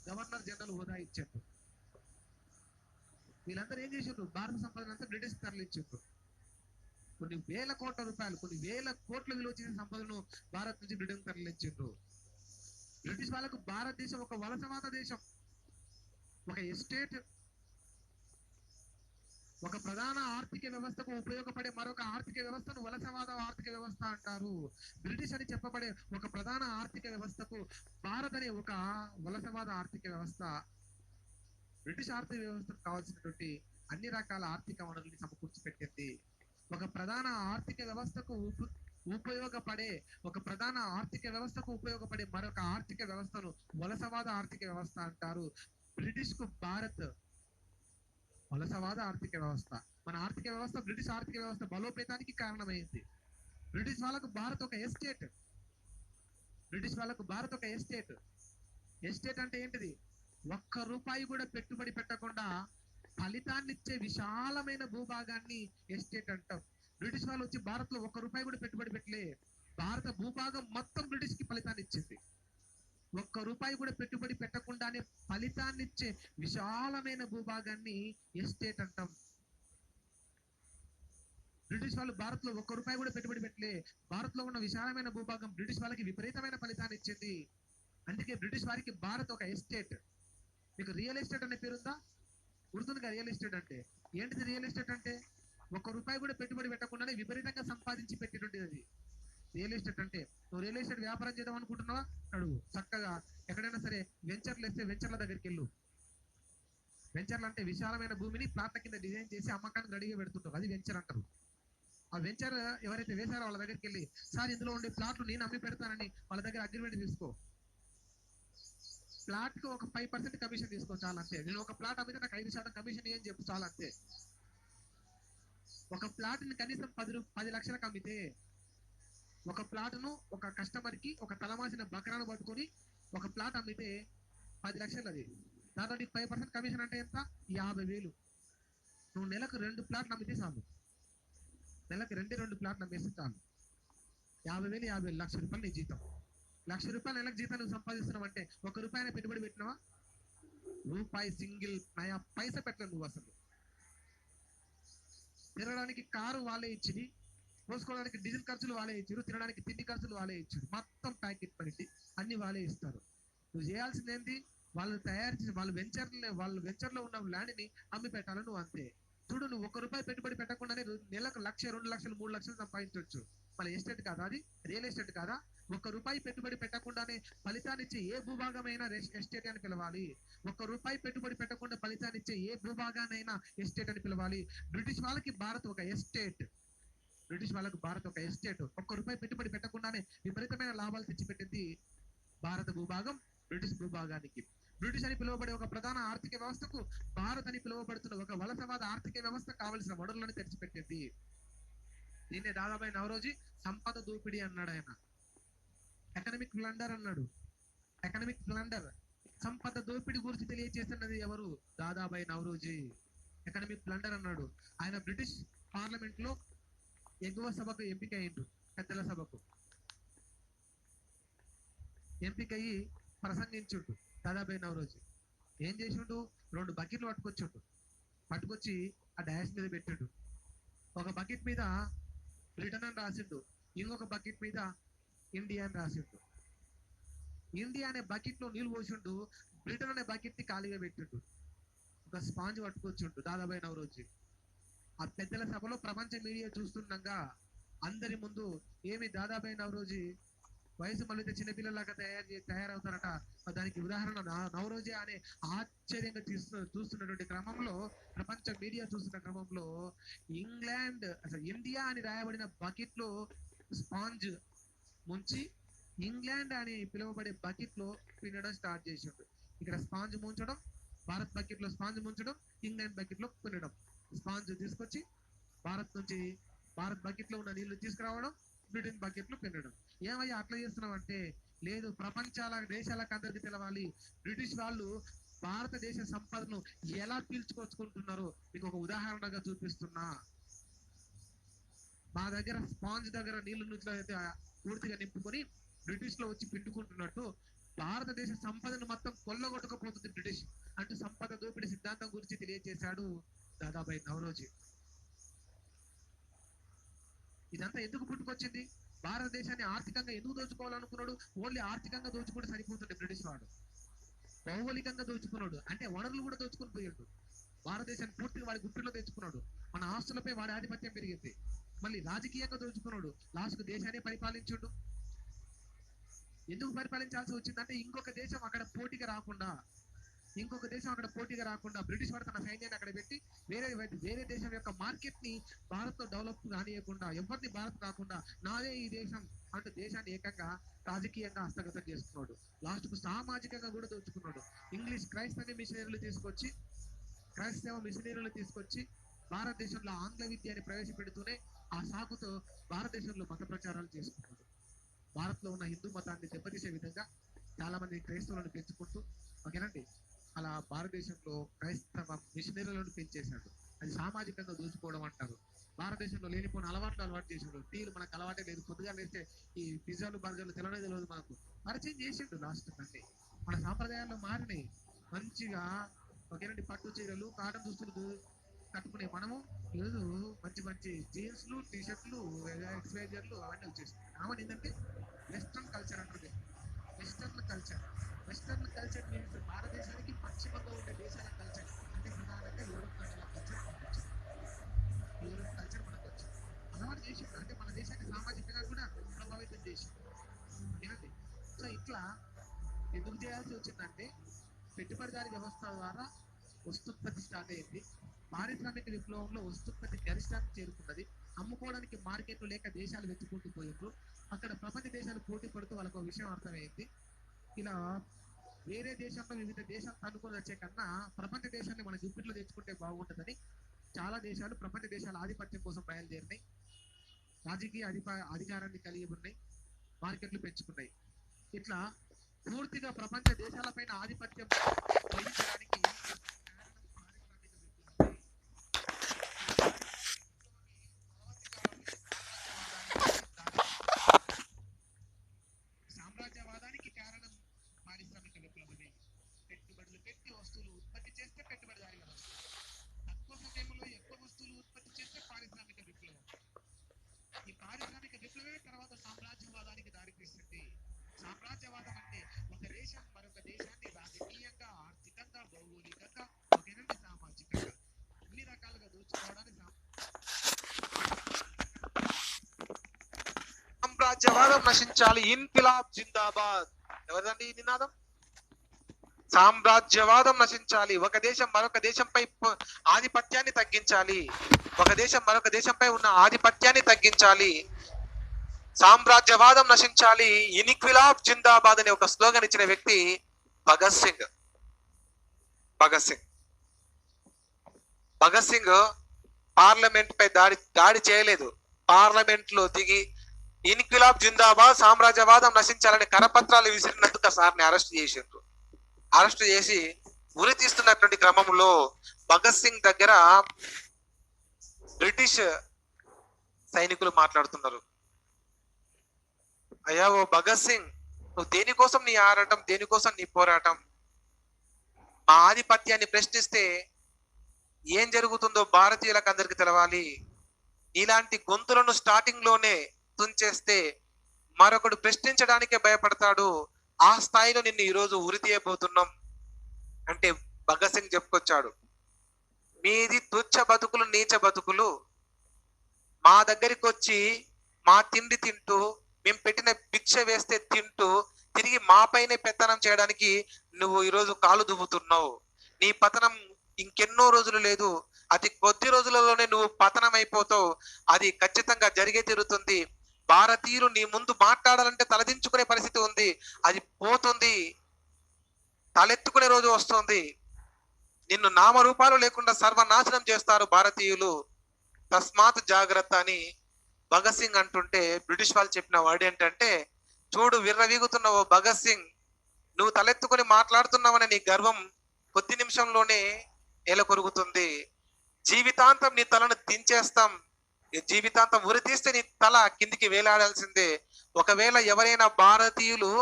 గవర్నర్ జనరల్ హోదా ఇచ్చారు. వీళ్ళందరూ ఏం చేసారు? భారత సంపదను అంతా బ్రిటిష్ తరలించారు. కొన్ని వేల కోట్ల రూపాయలు, కొన్ని వేల కోట్ల విలువ చేసిన సంపదను భారత్ నుంచి బ్రిటన్ తరలించారు. బ్రిటిష్ వాళ్ళకు భారతదేశం ఒక వలసవాద దేశం, ఒక ఎస్టేట్, ఒక ప్రధాన ఆర్థిక వ్యవస్థకు ఉపయోగపడే మరొక ఆర్థిక వ్యవస్థను వలసవాద ఆర్థిక వ్యవస్థ అంటారు. బ్రిటిష్ అని చెప్పబడే ఒక ప్రధాన ఆర్థిక వ్యవస్థకు భారత్ అనే ఒక వలసవాద ఆర్థిక వ్యవస్థ బ్రిటిష్ ఆర్థిక వ్యవస్థకు కావాల్సినటువంటి అన్ని రకాల ఆర్థిక వనరుల్ని సమకూర్చి పెట్టింది. ఒక ప్రధాన ఆర్థిక వ్యవస్థకు ఉపయోగపడే మరొక ఆర్థిక వ్యవస్థను వలసవాద ఆర్థిక వ్యవస్థ అంటారు. బ్రిటిష్ కు భారత్ వలసవాద ఆర్థిక వ్యవస్థ. మన ఆర్థిక వ్యవస్థ బ్రిటిష్ ఆర్థిక వ్యవస్థ బలోపేతానికి కారణమైంది. బ్రిటిష్ వాళ్ళకు భారత్ ఒక ఎస్టేట్. ఎస్టేట్ అంటే ఏంటిది? ఒక్క రూపాయి కూడా పెట్టుబడి పెట్టకుండా ఫలితాన్నిచ్చే విశాలమైన భూభాగాన్ని ఎస్టేట్ అంటాం. బ్రిటిష్ వాళ్ళు వచ్చి భారత్ లో ఒక్క రూపాయి కూడా పెట్టుబడి పెట్టలే, భారత భూభాగం మొత్తం బ్రిటిష్ కి ఫలితాన్ని ఇచ్చింది. ఒక్క రూపాయి కూడా పెట్టుబడి పెట్టకుండానే ఫలితాన్నిచ్చే విశాలమైన భూభాగాన్ని ఎస్టేట్ అంటాం. బ్రిటిష్ వాళ్ళు భారత్ లో ఒక్క రూపాయి కూడా పెట్టుబడి పెట్టలే, భారత్ లో ఉన్న విశాలమైన భూభాగం బ్రిటిష్ వాళ్ళకి విపరీతమైన ఫలితాన్ని ఇచ్చింది. అందుకే బ్రిటిష్ వారికి భారత్ ఒక ఎస్టేట్. మీకు రియల్ ఎస్టేట్ అనే పేరుందా? గుర్తుందిగా రియల్ ఎస్టేట్ అంటే ఏంటిది? రియల్ ఎస్టేట్ అంటే ఒక్క రూపాయి కూడా పెట్టుబడి పెట్టకుండానే విపరీతంగా సంపాదించి పెట్టినటువంటిది అది రియల్ ఎస్టేట్ అంటే. నువ్వు రియల్ ఎస్టేట్ వ్యాపారం చేద్దాం అనుకుంటున్నావా? అడుగు చక్కగా ఎక్కడైనా సరే వెంచర్లు వేస్తే వెంచర్ల దగ్గరికి వెళ్ళు. వెంచర్లు అంటే విశాలమైన భూమిని ప్లాట్ల కింద డిజైన్ చేసి అమ్మకానికి రెడీగా పెడుతుంటారు, అది వెంచర్ అంటారు. ఆ వెంచర్ ఎవరైతే వేశారో వాళ్ళ దగ్గరికి వెళ్ళి, సార్ ఇందులో ఉండే ప్లాట్లు నేను అమ్మి పెడతానని వాళ్ళ దగ్గర అగ్రిమెంట్ తీసుకో. ప్లాట్ కు ఒక 5% కమిషన్ తీసుకో, చాలా అంతే. నేను ఒక ప్లాట్ అమ్మితే నాకు 5% కమిషన్ ఏం చెప్పు, చాలా అంతే. ఒక ప్లాట్ ని కనీసం 10 లక్షలకు అమ్మితే, ఒక ప్లాట్ను ఒక కస్టమర్ కి ఒక తలమాసిన బకరాను పట్టుకొని ఒక ప్లాట్ అమ్మితే 10 లక్షలు. అది దాంట్లో 5% కమిషన్ అంటే ఎంత? 50,000. నువ్వు నెలకు 2 ప్లాట్లు అమ్మితే చాలు, నెలకు 2 ప్లాట్లు అమ్మేస్తే చాలు. 50,000 50,000 లక్ష రూపాయలు నీ జీతం. లక్ష రూపాయలు నెలకు జీతం నువ్వు సంపాదిస్తున్నావు అంటే ఒక రూపాయి పెట్టుబడి పెట్టినావా? రూపాయి సింగిల్ నయా పైసా పెట్టలేవు నువ్వు అసలు. తినడానికి కారు వాళ్ళే ఇచ్చింది, పోసుకోవడానికి డీజిల్ ఖర్చులు వాళ్ళే ఇచ్చారు, తినడానికి తిండి ఖర్చులు వాళ్ళే ఇచ్చారు, మొత్తం ప్యాకెట్ పనిటి అన్ని వాళ్ళే ఇస్తారు. నువ్వు చేయాల్సింది ఏంటి? వాళ్ళు తయారు చేసి వాళ్ళ వెంచర్లో ఉన్న ల్యాండ్ ని అమ్మి పెట్టాలి, నువ్వు అంతే. చూడు, నువ్వు 1 రూపాయి పెట్టుబడి పెట్టకుండానే నెలకు 1,00,000 2 లక్షలు 3 లక్షలు సంపాదించవచ్చు. మళ్ళీ ఎస్టేట్ కాదా అది? రియల్ ఎస్టేట్ కాదా? 1 రూపాయి పెట్టుబడి పెట్టకుండానే ఫలితాన్నిచ్చే ఏ భూభాగమైనా ఎస్టేట్ అని పిలవాలి. 1 రూపాయి పెట్టుబడి పెట్టకుండా ఫలితాన్నిచ్చే ఏ భూభాగానైనా ఎస్టేట్ అని పిలవాలి. బ్రిటిష్ వాళ్ళకి భారత్ ఒక ఎస్టేట్. 1 రూపాయి పెట్టుబడి పెట్టకుండానే విపరీతమైన లాభాలు తెచ్చిపెట్టింది భారత భూభాగం బ్రిటిష్ భూభాగానికి. బ్రిటిష్ అని పిలువబడే ఒక ప్రధాన ఆర్థిక వ్యవస్థకు భారత్ అని పిలువబడుతున్న ఒక వలసవాద ఆర్థిక వ్యవస్థ కావలసిన వనరులను తెచ్చిపెట్టింది. దీన్నే దాదాబాయి నౌరోజీ సంపద దోపిడీ అన్నాడు. ఆయన ఎకనామిక్ బ్లండర్ అన్నాడు. ఎకనామిక్ బ్లండర్, సంపద దోపిడీ గురించి తెలియజేస్తున్నది ఎవరు? దాదాబాయి నౌరోజీ. ఎకనామిక్ బ్లండర్ అన్నాడు. ఆయన బ్రిటిష్ పార్లమెంట్ లో ఎగువ సభకు ఎంపిక అయ్యిండు. పెద్దల సభకు ఎంపికయ్యి ప్రసంగించుండు దాదాబాయి నౌరోజీ. ఏం చేసిండు? 2 బకెట్లు పట్టుకొచ్చి ఆ డాష్ మీద పెట్టిండు. ఒక బకెట్ మీద బ్రిటన్ అని రాసిండు, ఇంకొక బకెట్ మీద ఇండియా అని రాసిండు. ఇండియా అనే బకెట్ లో నీళ్లు పోసిండు, బ్రిటన్ అనే బకెట్ ని ఖాళీగా పెట్టిండు. ఒక స్పాంజ్ పట్టుకొచ్చుండు దాదాబాయి నవరోజీ. ఆ పెద్దల సభలో ప్రపంచ మీడియా చూస్తుండగా అందరి ముందు ఏమి దాదాబాయి నవరోజీ వయసు మళ్ళీ చిన్నపిల్లలాగా తయారవుతారట. దానికి ఉదాహరణ నవరోజీ అనే ఆశ్చర్యంగా చూస్తున్నటువంటి క్రమంలో, ప్రపంచ మీడియా చూస్తున్న క్రమంలో ఇంగ్లాండ్ అసలు ఇండియా అని రాయబడిన బకెట్ లో స్పాంజ్ ముంచి ఇంగ్లాండ్ అని పిలువబడే బకెట్ లో పిండడం స్టార్ట్ చేసిండు. ఇక్కడ స్పాంజ్ ముంచడం, భారత్ బకెట్ లో స్పాంజ్ ముంచడం, ఇంగ్లాండ్ బకెట్ లో పిండడం. స్పాంజ్ తీసుకొచ్చి భారత్ నుంచి భారత్ బకెట్ లో ఉన్న నీళ్లు తీసుకురావడం, బ్రిటన్ బకెట్ లో పిండడం. ఏమయ్యా అట్లా చేస్తున్నాం అంటే, లేదు ప్రపంచాల దేశాలకు అందరికి తెలవాలి బ్రిటిష్ వాళ్ళు భారతదేశ సంపదను ఎలా పీల్చుకొచ్చుకుంటున్నారో మీకు ఒక ఉదాహరణగా చూపిస్తున్నా. మా దగ్గర స్పాంజ్ దగ్గర నీళ్లు అయితే పూర్తిగా నింపుకొని బ్రిటిష్ లో వచ్చి పిండుకుంటున్నట్టు భారతదేశ సంపదను మొత్తం కొల్లగొట్టకపోతుంది బ్రిటిష్ అంటూ సంపద దోపిడీ సిద్ధాంతం గురించి తెలియజేశాడు దాదాబాయి నవరోజీ. ఇదంతా ఎందుకు పుట్టుకొచ్చింది? భారతదేశాన్ని ఆర్థికంగా ఎందుకు దోచుకోవాలనుకున్నాడు? ఓన్లీ ఆర్థికంగా దోచుకుంటే సరిపోతుండే బ్రిటిష్ వాడు. భౌగోళికంగా దోచుకున్నాడు అంటే వనరులు కూడా దోచుకుని పోయాడు. భారతదేశాన్ని పూర్తిగా వాడి గుప్పిలో తెచ్చుకున్నాడు. మన ఆస్తులపై వాడి ఆధిపత్యం పెరిగింది. మళ్ళీ రాజకీయంగా దోచుకున్నాడు. లాస్ట్ దేశాన్ని పరిపాలించుడు. ఎందుకు పరిపాలించాల్సి వచ్చిందంటే ఇంకొక దేశం అక్కడ పోటీగా రాకుండా బ్రిటిష్ వాడు తన సైన్యాన్ని అక్కడ పెట్టి వేరే దేశం యొక్క మార్కెట్ ని భారత్ తో డెవలప్ కానియకుండా, ఎవరిని భారత్ కాకుండా నాదే ఈ దేశం అంటూ దేశాన్ని ఏకంగా రాజకీయంగా హస్తగతం చేస్తున్నాడు. లాస్ట్ కు సామాజికంగా కూడా దోచుకున్నాడు. ఇంగ్లీష్ క్రైస్తవ మిషనరీలు తీసుకొచ్చి భారతదేశంలో ఆంగ్ల విద్యని ప్రవేశపెడుతూనే ఆ సాగుతో భారతదేశంలో మత ప్రచారాలు చేసుకున్నాడు. భారత్ లో ఉన్న హిందూ మతాన్ని దెబ్బతీసే విధంగా చాలా మంది క్రైస్తవులను పెంచుకుంటూ, ఓకేనండి, అలా భారతదేశంలో క్రైస్తవ మిషనరీలను పెంచేశాడు. అది సామాజికంగా దోచుకోవడం అంటారు. భారతదేశంలో లేనిపోయిన అలవాటు చేసాడు. టీలు మనకు అలవాటే లేదు. పొద్దుగా లేస్తే ఈ పిజ్జాలు బర్గర్లు తెలియదు మనకు పరిచయం చేసిండు. లాస్ట్ కంటే మన సాంప్రదాయాల్లో మారినాయి. మంచిగా ఓకేనండి పట్టు చీరలు, కాటన్ దుస్తులు కట్టుకునే మనము ఈరోజు మంచి జీన్స్లు, టీషర్ట్లు, ఎక్స్వైజర్లు అవన్నీ వచ్చేస్తాయి. కామన్ ఏంటంటే వెస్ట్రన్ కల్చర్ అంటారు. వెస్టర్న్ కల్చర్ మీన్స్ భారతదేశానికి పశ్చిమంగా ఉండే దేశాల కల్చర్ అంటే ప్రధానంగా యూరోప్ కల్చర్ మనకు వచ్చింది. అలవాటు చేసింది. అంటే మన దేశాన్ని సామాజికంగా కూడా ప్రభావితం చేసింది. ఏనండి, సో ఇట్లా ఎందుకు చేయాల్సి వచ్చిందంటే పెట్టుబడిదారీ వ్యవస్థ ద్వారా వస్తుత్పత్తి స్టార్ట్ అయింది. పారిశ్రామిక విప్లవంలో వస్తుత్పత్తి గరిష్టానికి చేరుకున్నది. అమ్ముకోవడానికి మార్కెట్లు లేక దేశాలు వెతుక్కుంటూ పోయిండ్రు. అక్కడ ప్రపంచ దేశాలు పోటీ పడుతూ వాళ్ళకు ఒక విషయం అర్థమైంది. ఇలా వేరే దేశంలో వివిధ దేశాలు అనుకుని వచ్చే కన్నా ప్రపంచ దేశాన్ని మన గుప్పిట్లో తెచ్చుకుంటే బాగుంటుందని చాలా దేశాలు ప్రపంచ దేశాల ఆధిపత్యం కోసం బయలుదేరినాయి. రాజకీయ అధికారాన్ని కలిగి ఉన్నాయి. మార్కెట్లు పెంచుకున్నాయి. ఇట్లా పూర్తిగా ప్రపంచ దేశాలపైన ఆధిపత్యం వహించడానికి సామ్రాజ్యవాదానికి కారణం పారిశ్రామిక విప్లవమే. పెట్టుబడులు పెట్టి వస్తువులు ఉత్పత్తి చేస్తే పెట్టుబడిదారీ వ్యవస్థ, తక్కువ సమయంలో ఎక్కువ వస్తువులు ఉత్పత్తి చేస్తే పారిశ్రామిక విప్లవం. ఈ పారిశ్రామిక విప్లవమే తర్వాత సామ్రాజ్యవాదానికి దారితీస్తుంది. సామ్రాజ్యవాదం అంటే ఒక దేశం మరొక దేశాన్ని రాజకీయంగా, ఆర్థికంగా, భౌగోళికంగా, ఒకేనండి సామాజికంగా అన్ని రకాలుగా దోచుకోవడానికి సామ్రాజ్యవాదం నశించాలి. ఇన్కిలాబ్ జిందాబాద్. ఎవరిదండి ఈ నినాదం? సామ్రాజ్యవాదం నశించాలి. ఒక దేశం మరొక దేశంపై ఆధిపత్యాన్ని తగ్గించాలి. ఒక దేశం మరొక దేశంపై ఉన్న ఆధిపత్యాన్ని తగ్గించాలి. సామ్రాజ్యవాదం నశించాలి. ఇన్కిలాబ్ జిందాబాద్ అనే ఒక స్లోగన్ ఇచ్చిన వ్యక్తి భగత్ సింగ్. భగత్ సింగ్ పార్లమెంట్ పై దాడి చేయలేదు. పార్లమెంట్ లో దిగి ఇన్కిలాబ్ జిందాబాద్, సామ్రాజ్యవాదం నశించాలని కరపత్రాలు విసిరినందుకు సార్ని అరెస్ట్ చేసిండ్రు. అరెస్ట్ చేసి ఉరి తీస్తున్నటువంటి క్రమంలో భగత్ సింగ్ దగ్గర బ్రిటిష్ సైనికులు మాట్లాడుతున్నారు. అయ్యా ఓ భగత్ సింగ్, నువ్వు దేనికోసం నీ ఆరాటం, దేనికోసం నీ పోరాటం? మా ఆధిపత్యాన్ని ప్రశ్నిస్తే ఏం జరుగుతుందో భారతీయులకు అందరికి తెలవాలి. ఇలాంటి గొంతులను స్టార్టింగ్ లోనే తుంచేస్తే మరొకడు ప్రశ్నించడానికే భయపడతాడు. ఆ స్థాయిలో నిన్ను ఈరోజు ఉరి తీయబోతున్నాం అంటే భగత్ సింగ్ చెప్పుకొచ్చాడు. మీది తుచ్చ బతుకులు, నీచ బతుకులు. మా దగ్గరికి వచ్చి మా తిండి తింటూ, మేము పెట్టిన భిక్ష వేస్తే తింటూ, తిరిగి మాపైనే పెత్తనం చేయడానికి నువ్వు ఈరోజు కాలు దువ్వుతున్నావు. నీ పతనం ఇంకెన్నో రోజులు లేదు. అతి కొద్ది రోజులలోనే నువ్వు పతనం అయిపోతావు. అది ఖచ్చితంగా జరిగే తీరుతుంది. భారతీయులు నీ ముందు మాట్లాడాలంటే తలదించుకునే పరిస్థితి ఉంది. అది పోతుంది. తలెత్తుకునే రోజు వస్తుంది. నిన్ను నామరూపాలు లేకుండా సర్వనాశనం చేస్తారు భారతీయులు. తస్మాత్ జాగ్రత్త అని భగత్ సింగ్ అంటుంటే బ్రిటిష్ వాళ్ళు చెప్పిన వర్డ్ ఏంటంటే, చూడు విర్రవీగుతున్న ఓ భగత్ సింగ్, నువ్వు తలెత్తుకొని మాట్లాడుతున్నావనే నీ గర్వం కొద్ది నిమిషంలోనే నేల కొరుగుతుంది. జీవితాంతం నీ తలను దించేస్తాం. ఈ జీవితాంతం ఉరి తీస్తే నీ తల కిందికి వేలాడాల్సిందే. ఒకవేళ ఎవరైనా భారతీయులు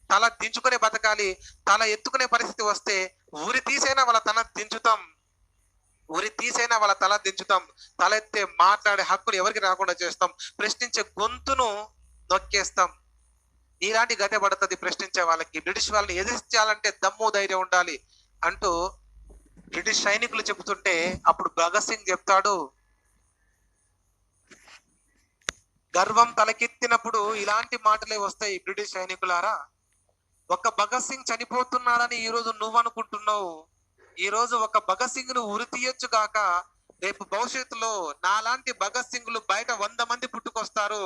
తల దించుకునే బతకాలి, తల ఎత్తుకునే పరిస్థితి వస్తే ఉరి తీసైనా వాళ్ళ తల దించుతాం. ఉరి తీసైనా వాళ్ళ తల దించుతాం. తల ఎత్తే మాట్లాడే హక్కులు ఎవరికి రాకుండా చేస్తాం. ప్రశ్నించే గొంతును నొక్కేస్తాం. ఇలాంటి గతే పడుతుంది ప్రశ్నించే వాళ్ళకి. బ్రిటిష్ వాళ్ళని ఎదిరించాలంటే దమ్ము ధైర్యం ఉండాలి అంటూ బ్రిటిష్ సైనికులు చెబుతుంటే అప్పుడు భగత్ సింగ్ చెప్తాడు, గర్వం తలకెత్తినప్పుడు ఇలాంటి మాటలే వస్తాయి బ్రిటిష్ సైనికులారా. ఒక భగత్ సింగ్ చనిపోతున్నాడని ఈ రోజు నువ్వు అనుకుంటున్నావు. ఈ రోజు ఒక భగత్ సింగ్ ను ఉరి తీయొచ్చు గాక, రేపు భవిష్యత్తులో నాలాంటి భగత్ సింగ్లు బయట 100 మంది పుట్టుకొస్తారు.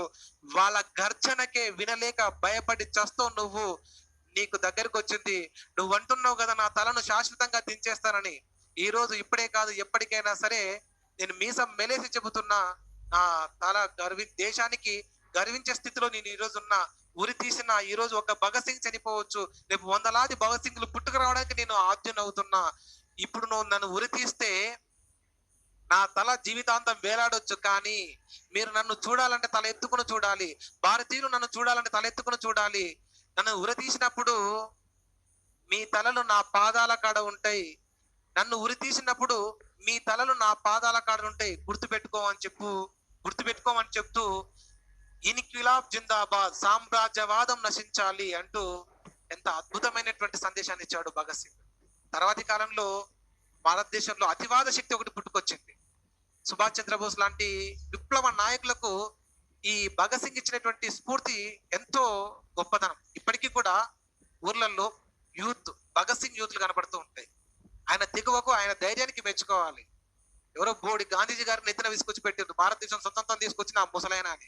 వాళ్ళ గర్జనకే వినలేక భయపడి చస్తావు నువ్వు. నీకు దగ్గరకు వచ్చింది. నువ్వు అంటున్నావు కదా నా తలను శాశ్వతంగా దించేస్తానని. ఈ రోజు ఇప్పుడే కాదు ఎప్పటికైనా సరే నేను మీసం మెలేసి చెబుతున్నా, నా తల దేశానికి గర్వించే స్థితిలో నేను ఈ రోజు ఉన్నా. ఉరి తీసిన ఈ రోజు ఒక భగత్ సింగ్ చనిపోవచ్చు, రేపు 100లాది భగత్ సింగ్లు పుట్టుకు రావడానికి నేను ఆద్యునవుతున్నా. ఇప్పుడు నువ్వు నన్ను ఉరి తీస్తే నా తల జీవితాంతం వేలాడొచ్చు, కానీ మీరు నన్ను చూడాలంటే తల ఎత్తుకుని చూడాలి. భారతీయులు నన్ను చూడాలంటే తల ఎత్తుకుని చూడాలి. నన్ను ఉరి తీసినప్పుడు మీ తలలు నా పాదాల కాడ ఉంటాయి. నన్ను ఉరి తీసినప్పుడు మీ తలలు నా పాదాల కాడ ఉంటాయి. గుర్తుపెట్టుకోమని చెప్తూ ఇన్కిలాబ్ జిందాబాద్, సామ్రాజ్యవాదం నశించాలి అంటూ ఎంత అద్భుతమైనటువంటి సందేశాన్ని ఇచ్చాడు భగత్ సింగ్. తర్వాతి కాలంలో భారతదేశంలో అతివాద శక్తి ఒకటి పుట్టుకొచ్చింది. సుభాష్ చంద్రబోస్ లాంటి విప్లవ నాయకులకు ఈ భగత్ సింగ్ ఇచ్చినటువంటి స్ఫూర్తి ఎంతో గొప్పతనం. ఇప్పటికీ కూడా ఊర్లలో యూత్, భగత్ సింగ్ యూత్లు కనపడుతూ ఉంటాయి. ఆయన తెగువకు, ఆయన ధైర్యానికి మెచ్చుకోవాలి. ఎవరో బోడి గాంధీజీ గారిని ఎత్తున తీసుకొచ్చి పెట్టారు, భారతదేశం స్వతంత్రం తీసుకొచ్చిన ఆ ముసలైన అని.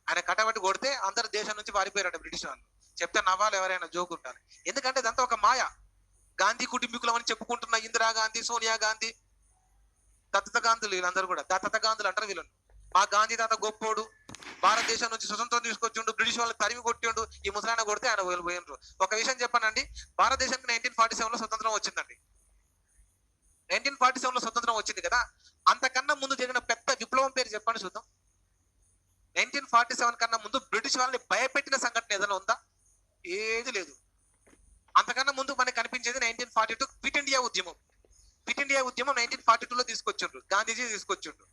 ఆయన కట్టబట్టి కొడితే అందరు దేశం నుంచి పారిపోయారట బ్రిటిష్ వాళ్ళు. చెప్తే నవ్వాలి ఎవరైనా, జోక్ ఉంటారు. ఎందుకంటే ఇదంతా ఒక మాయ. గాంధీ కుటుంబీకులం అని చెప్పుకుంటున్న ఇందిరాగాంధీ, సోనియా గాంధీ, దత్తత గాంధులు, వీళ్ళందరూ కూడా దత్తత గాంధులు అంటారు వీళ్ళని. మా గాంధీ తాత గొప్పోడు, భారతదేశం నుంచి స్వతంత్రం తీసుకొచ్చిండు, బ్రిటిష్ వాళ్ళు తరిమి కొట్టిండు, ఈ ముసలాయన కొడితే ఆయన పోయినరు. ఒక విషయం చెప్పానండి, భారతదేశానికి 1947లో స్వతంత్రం వచ్చిందండి. 1947లో స్వతంత్రం వచ్చింది కదా, అంతకన్నా ముందు జరిగిన పెద్ద విప్లవం పేరు చెప్పండి చూద్దాం. 1947 కన్నా ముందు బ్రిటిష్ వాళ్ళని భయపెట్టిన సంఘటన ఏదైనా ఉందా? ఏది లేదు. అంతకన్నా ముందు మనకి కనిపించేది 1942 క్విట్ ఇండియా ఉద్యమం. క్విట్ ఇండియా ఉద్యమం 1942లో తీసుకొచ్చిండ్రు, గాంధీజీ తీసుకొచ్చిండ్రు.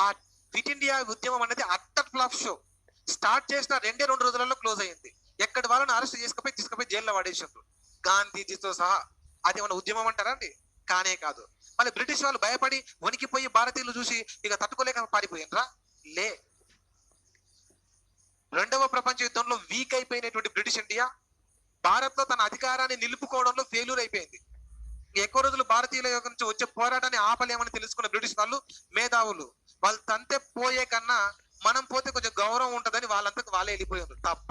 ఆ క్విట్ ఇండియా ఉద్యమం అనేది అట్టర్ ఫ్లాప్ షో. స్టార్ట్ చేసిన 2 రోజులలో క్లోజ్ అయింది. ఎక్కడి వాళ్ళని అరెస్ట్ తీసుకుపోయి జైల్లో పడేసిండ్రు, గాంధీజీతో సహా. అది మన ఉద్యమం అంటారా అండి? కానే కాదు. మళ్ళీ బ్రిటిష్ వాళ్ళు భయపడి వణికిపోయి భారతీయులు చూసి ఇక తట్టుకోలేక పారిపోయినరా? లే. 2వ ప్రపంచ యుద్ధంలో వీక్ అయిపోయినటువంటి బ్రిటిష్ ఇండియా భారత్ లో తన అధికారాన్ని నిలుపుకోవడంలో ఫెయిల్యూర్ అయిపోయింది. ఎక్కువ రోజులు భారతీయుల నుంచి వచ్చే పోరాటాన్ని ఆపలేమని తెలుసుకున్న బ్రిటిష్ వాళ్ళు మేధావులు, వాళ్ళు తంతే పోయే కన్నా మనం పోతే కొంచెం గౌరవం ఉంటదని వాళ్ళంతకు వాళ్ళే వెళ్ళిపోయారు తప్ప,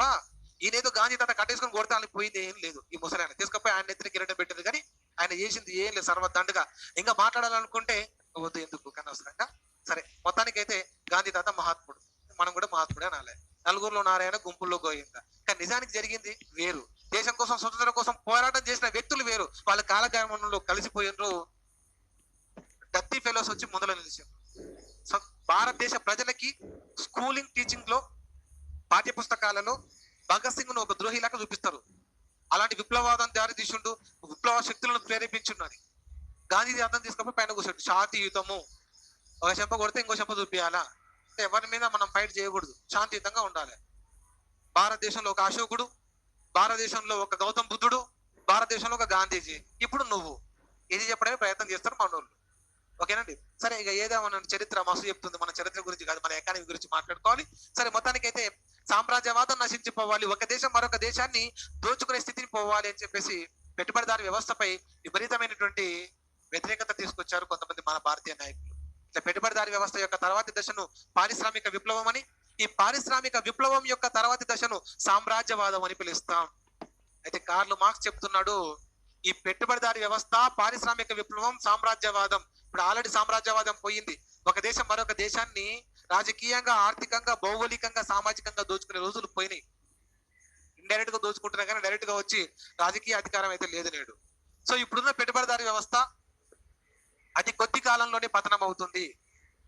ఈయనేదో గాంధీ తాత కట్టేసుకొని కొడతానికి పోయింది ఏం లేదు. ఈ ముసలాయన తీసుకపోయి ఆయన ఎత్తున కిరీటం పెట్టింది, కానీ ఆయన చేసింది ఏం లేదు. సర్వదండగా ఇంకా మాట్లాడాలనుకుంటే వద్దు, ఎందుకు కనవసరంగా. సరే, మొత్తానికి అయితే గాంధీ తాత మహాత్ముడు, మనం కూడా మహాత్ముడే అనాలి. నలుగురులో నారాయణ, గుంపుల్లో గోయింద. కానీ నిజానికి జరిగింది వేరు. దేశం కోసం, స్వతంత్రం కోసం పోరాటం చేసిన వ్యక్తులు వేరు. వాళ్ళ కాలగమనంలో కలిసిపోయినరు. డత్తి ఫెలోస్ వచ్చి ముందర నిలిచారు. భారతదేశ ప్రజలకి స్కూలింగ్, టీచింగ్ లో, పాఠ్య పుస్తకాలలో భగత్ సింగ్ ను ఒక ద్రోహిలాగా చూపిస్తారు. అలాంటి విప్లవాదం దారి తీసుండు, విప్లవ శక్తులను ప్రేరేపించున్నది. గాంధీజీ అర్థం తీసుకపోయి పైన కూర్చోండి, శాంతియుతము. ఒక చెంప కొడితే ఇంకో చెంప చూపించాలా? ఎవరి మీద మనం ఫైట్ చేయకూడదు, శాంతియుతంగా ఉండాలి. భారతదేశంలో ఒక అశోకుడు, భారతదేశంలో ఒక గౌతమ్ బుద్ధుడు, భారతదేశంలో ఒక గాంధీజీ, ఇప్పుడు నువ్వు ఇది చెప్పడమే ప్రయత్నం చేస్తారు మనోళ్ళు. ఓకేనండి. సరే ఇక ఏదేమన్నా చరిత్ర మస్తు చెప్తుంది, మన చరిత్ర గురించి కాదు, మన ఎకానమీ గురించి మాట్లాడుకోవాలి. సరే మొత్తానికైతే సామ్రాజ్యవాదం నశించిపోవాలి, ఒక దేశం మరొక దేశాన్ని దోచుకునే స్థితిని పోవాలి అని చెప్పేసి పెట్టుబడిదారి వ్యవస్థపై విపరీతమైనటువంటి వ్యతిరేకత తీసుకొచ్చారు కొంతమంది మన భారతీయ నాయకులు. ఇట్లా పెట్టుబడిదారి వ్యవస్థ యొక్క తర్వాతి దశను పారిశ్రామిక విప్లవం అని, ఈ పారిశ్రామిక విప్లవం యొక్క తర్వాతి దశను సామ్రాజ్యవాదం అని పిలుస్తాం. అయితే కార్ల్ మార్క్స్ చెప్తున్నాడు, ఈ పెట్టుబడిదారి వ్యవస్థ, పారిశ్రామిక విప్లవం, సామ్రాజ్యవాదం, ఇప్పుడు ఆల్రెడీ సామ్రాజ్యవాదం పోయింది. ఒక దేశం మరొక దేశాన్ని రాజకీయంగా, ఆర్థికంగా, భౌగోళికంగా, సామాజికంగా దోచుకునే రోజులు పోయినాయి. ఇండైరెక్ట్ గా దోచుకుంటున్నా కానీ డైరెక్ట్ గా వచ్చి రాజకీయ అధికారం అయితే లేదు నేడు. సో ఇప్పుడున్న పెట్టుబడిదారి వ్యవస్థ అతి కొద్ది కాలంలోనే పతనం అవుతుంది.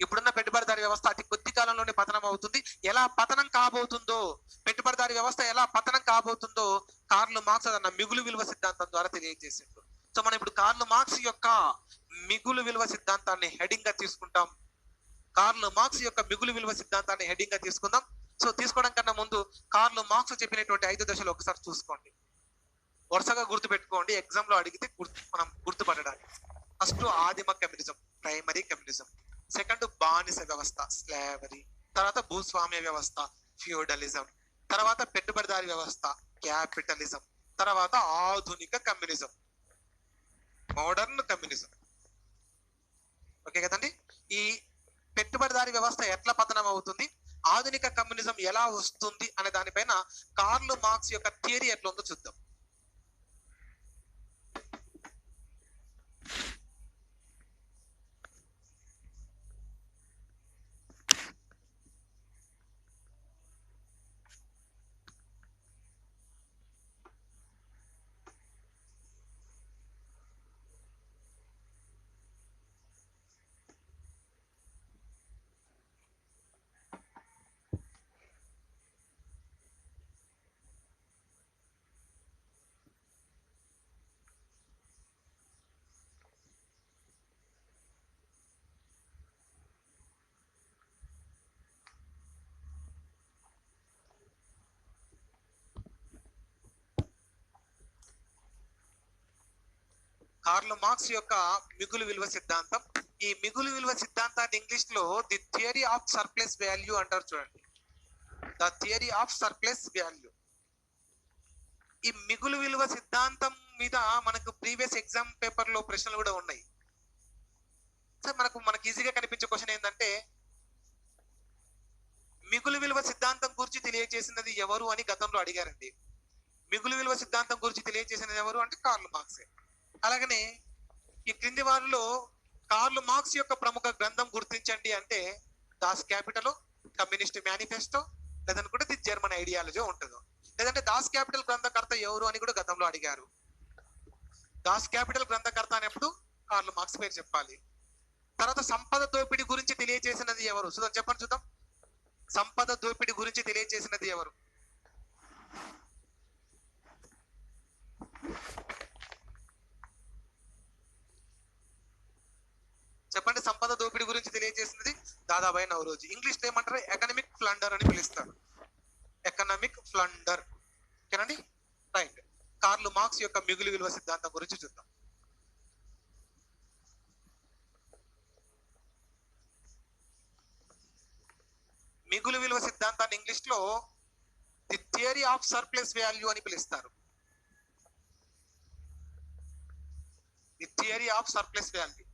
ఇప్పుడున్న పెట్టుబడిదారి వ్యవస్థ అతి కొద్ది కాలంలోనే పతనం అవుతుంది. ఎలా పతనం కాబోతుందో, పెట్టుబడిదారి వ్యవస్థ ఎలా పతనం కాబోతుందో కార్ల్ మార్క్స్ అన్న మిగులు విలువ సిద్ధాంతం ద్వారా తెలియజేసిండు. సో మనం ఇప్పుడు కార్ల్ మార్క్స్ యొక్క మిగులు విలువ సిద్ధాంతాన్ని హెడింగ్ గా తీసుకుంటాం. కార్ల్ మార్క్స్ యొక్క మిగులు విలువ సిద్ధాంతాన్ని హెడింగ్ గా తీసుకుందాం. సో తీసుకోవడం కన్నా ముందు కార్ల్ మార్క్స్ చెప్పినటువంటి 5 దశలు ఒకసారి చూసుకోండి, వరుసగా గుర్తు పెట్టుకోండి, ఎగ్జామ్ లో అడిగితే మనం గుర్తుపడడానికి. ఫస్ట్ ఆదిమ కమ్యూనిజం, ప్రైమరీ కమ్యూనిజం. సెకండ్ బానిస వ్యవస్థ, స్లావరీ. తర్వాత భూస్వామ్య వ్యవస్థ, ఫ్యూడలిజం. తర్వాత పెట్టుబడిదారి వ్యవస్థ, క్యాపిటలిజం. తర్వాత ఆధునిక కమ్యూనిజం, మోడర్న్ కమ్యూనిజం. ఓకే కదండి. ఈ పెట్టుబడిదారి వ్యవస్థ ఎట్లా పతనం అవుతుంది, ఆధునిక కమ్యూనిజం ఎలా వస్తుంది అనే దానిపైన కార్ల్ మార్క్స్ యొక్క థియరీ ఎట్లా ఉందో చూద్దాం. కార్ల్ మార్క్స్ యొక్క మిగులు విలువ సిద్ధాంతం. ఈ మిగులు విలువ సిద్ధాంతాన్ని ఇంగ్లీష్ లో the theory of surplus value అంటారు చూడండి. The theory of surplus value. ఈ మిగులు విలువ సిద్ధాంతం మీద మనకు ప్రీవియస్ ఎగ్జామ్ పేపర్ లో ప్రశ్నలు కూడా ఉన్నాయి. సార్ మనకు ఈజీగా కనిపించే క్వశ్చన్ ఏంటంటే, మిగులు విలువ సిద్ధాంతం గురించి తెలియజేసినది ఎవరు అని గతంలో అడిగారండి. మిగులు విలువ సిద్ధాంతం గురించి తెలియజేసినది ఎవరు అంటే కార్ల్ మార్క్సే. అలాగనే ఈ క్రింది వారిలో కార్ల్ మార్క్స్ యొక్క ప్రముఖ గ్రంథం గుర్తించండి అంటే దాస్ క్యాపిటల్, కమ్యూనిస్ట్ మేనిఫెస్టో, లేదనుకుంటే ది జర్మన్ ఐడియాలజీ ఉంటుందో. లేదంటే దాస్ క్యాపిటల్ గ్రంథకర్త ఎవరు అని కూడా గతంలో అడిగారు. దాస్ క్యాపిటల్ గ్రంథకర్త అనేప్పుడు కార్ల్ మార్క్స్ పేరు చెప్పాలి. తర్వాత సంపద దోపిడీ గురించి తెలియజేసినది ఎవరు చూద్దాం, చెప్పండి చూద్దాం. సంపద దోపిడీ గురించి తెలియజేసినది ఎవరు? చెప్పండి. సంపద దోపిడీ గురించి తెలియజేసినది దాదాబాయి నౌరోజీ. ఇంగ్లీష్ లో ఏమంటారు? ఎకనామిక్ ఫ్లండర్ అని పిలుస్తారు. ఎకనామిక్ ఫ్లండర్. ఓకేనండి, రైట్. కార్ల్ మార్క్స్ యొక్క మిగులు విలువ సిద్ధాంతం గురించి చూద్దాం. మిగులు విలువ సిద్ధాంతాన్ని ఇంగ్లీష్ లో the theory of surplus value అని పిలుస్తారు. The theory of surplus value.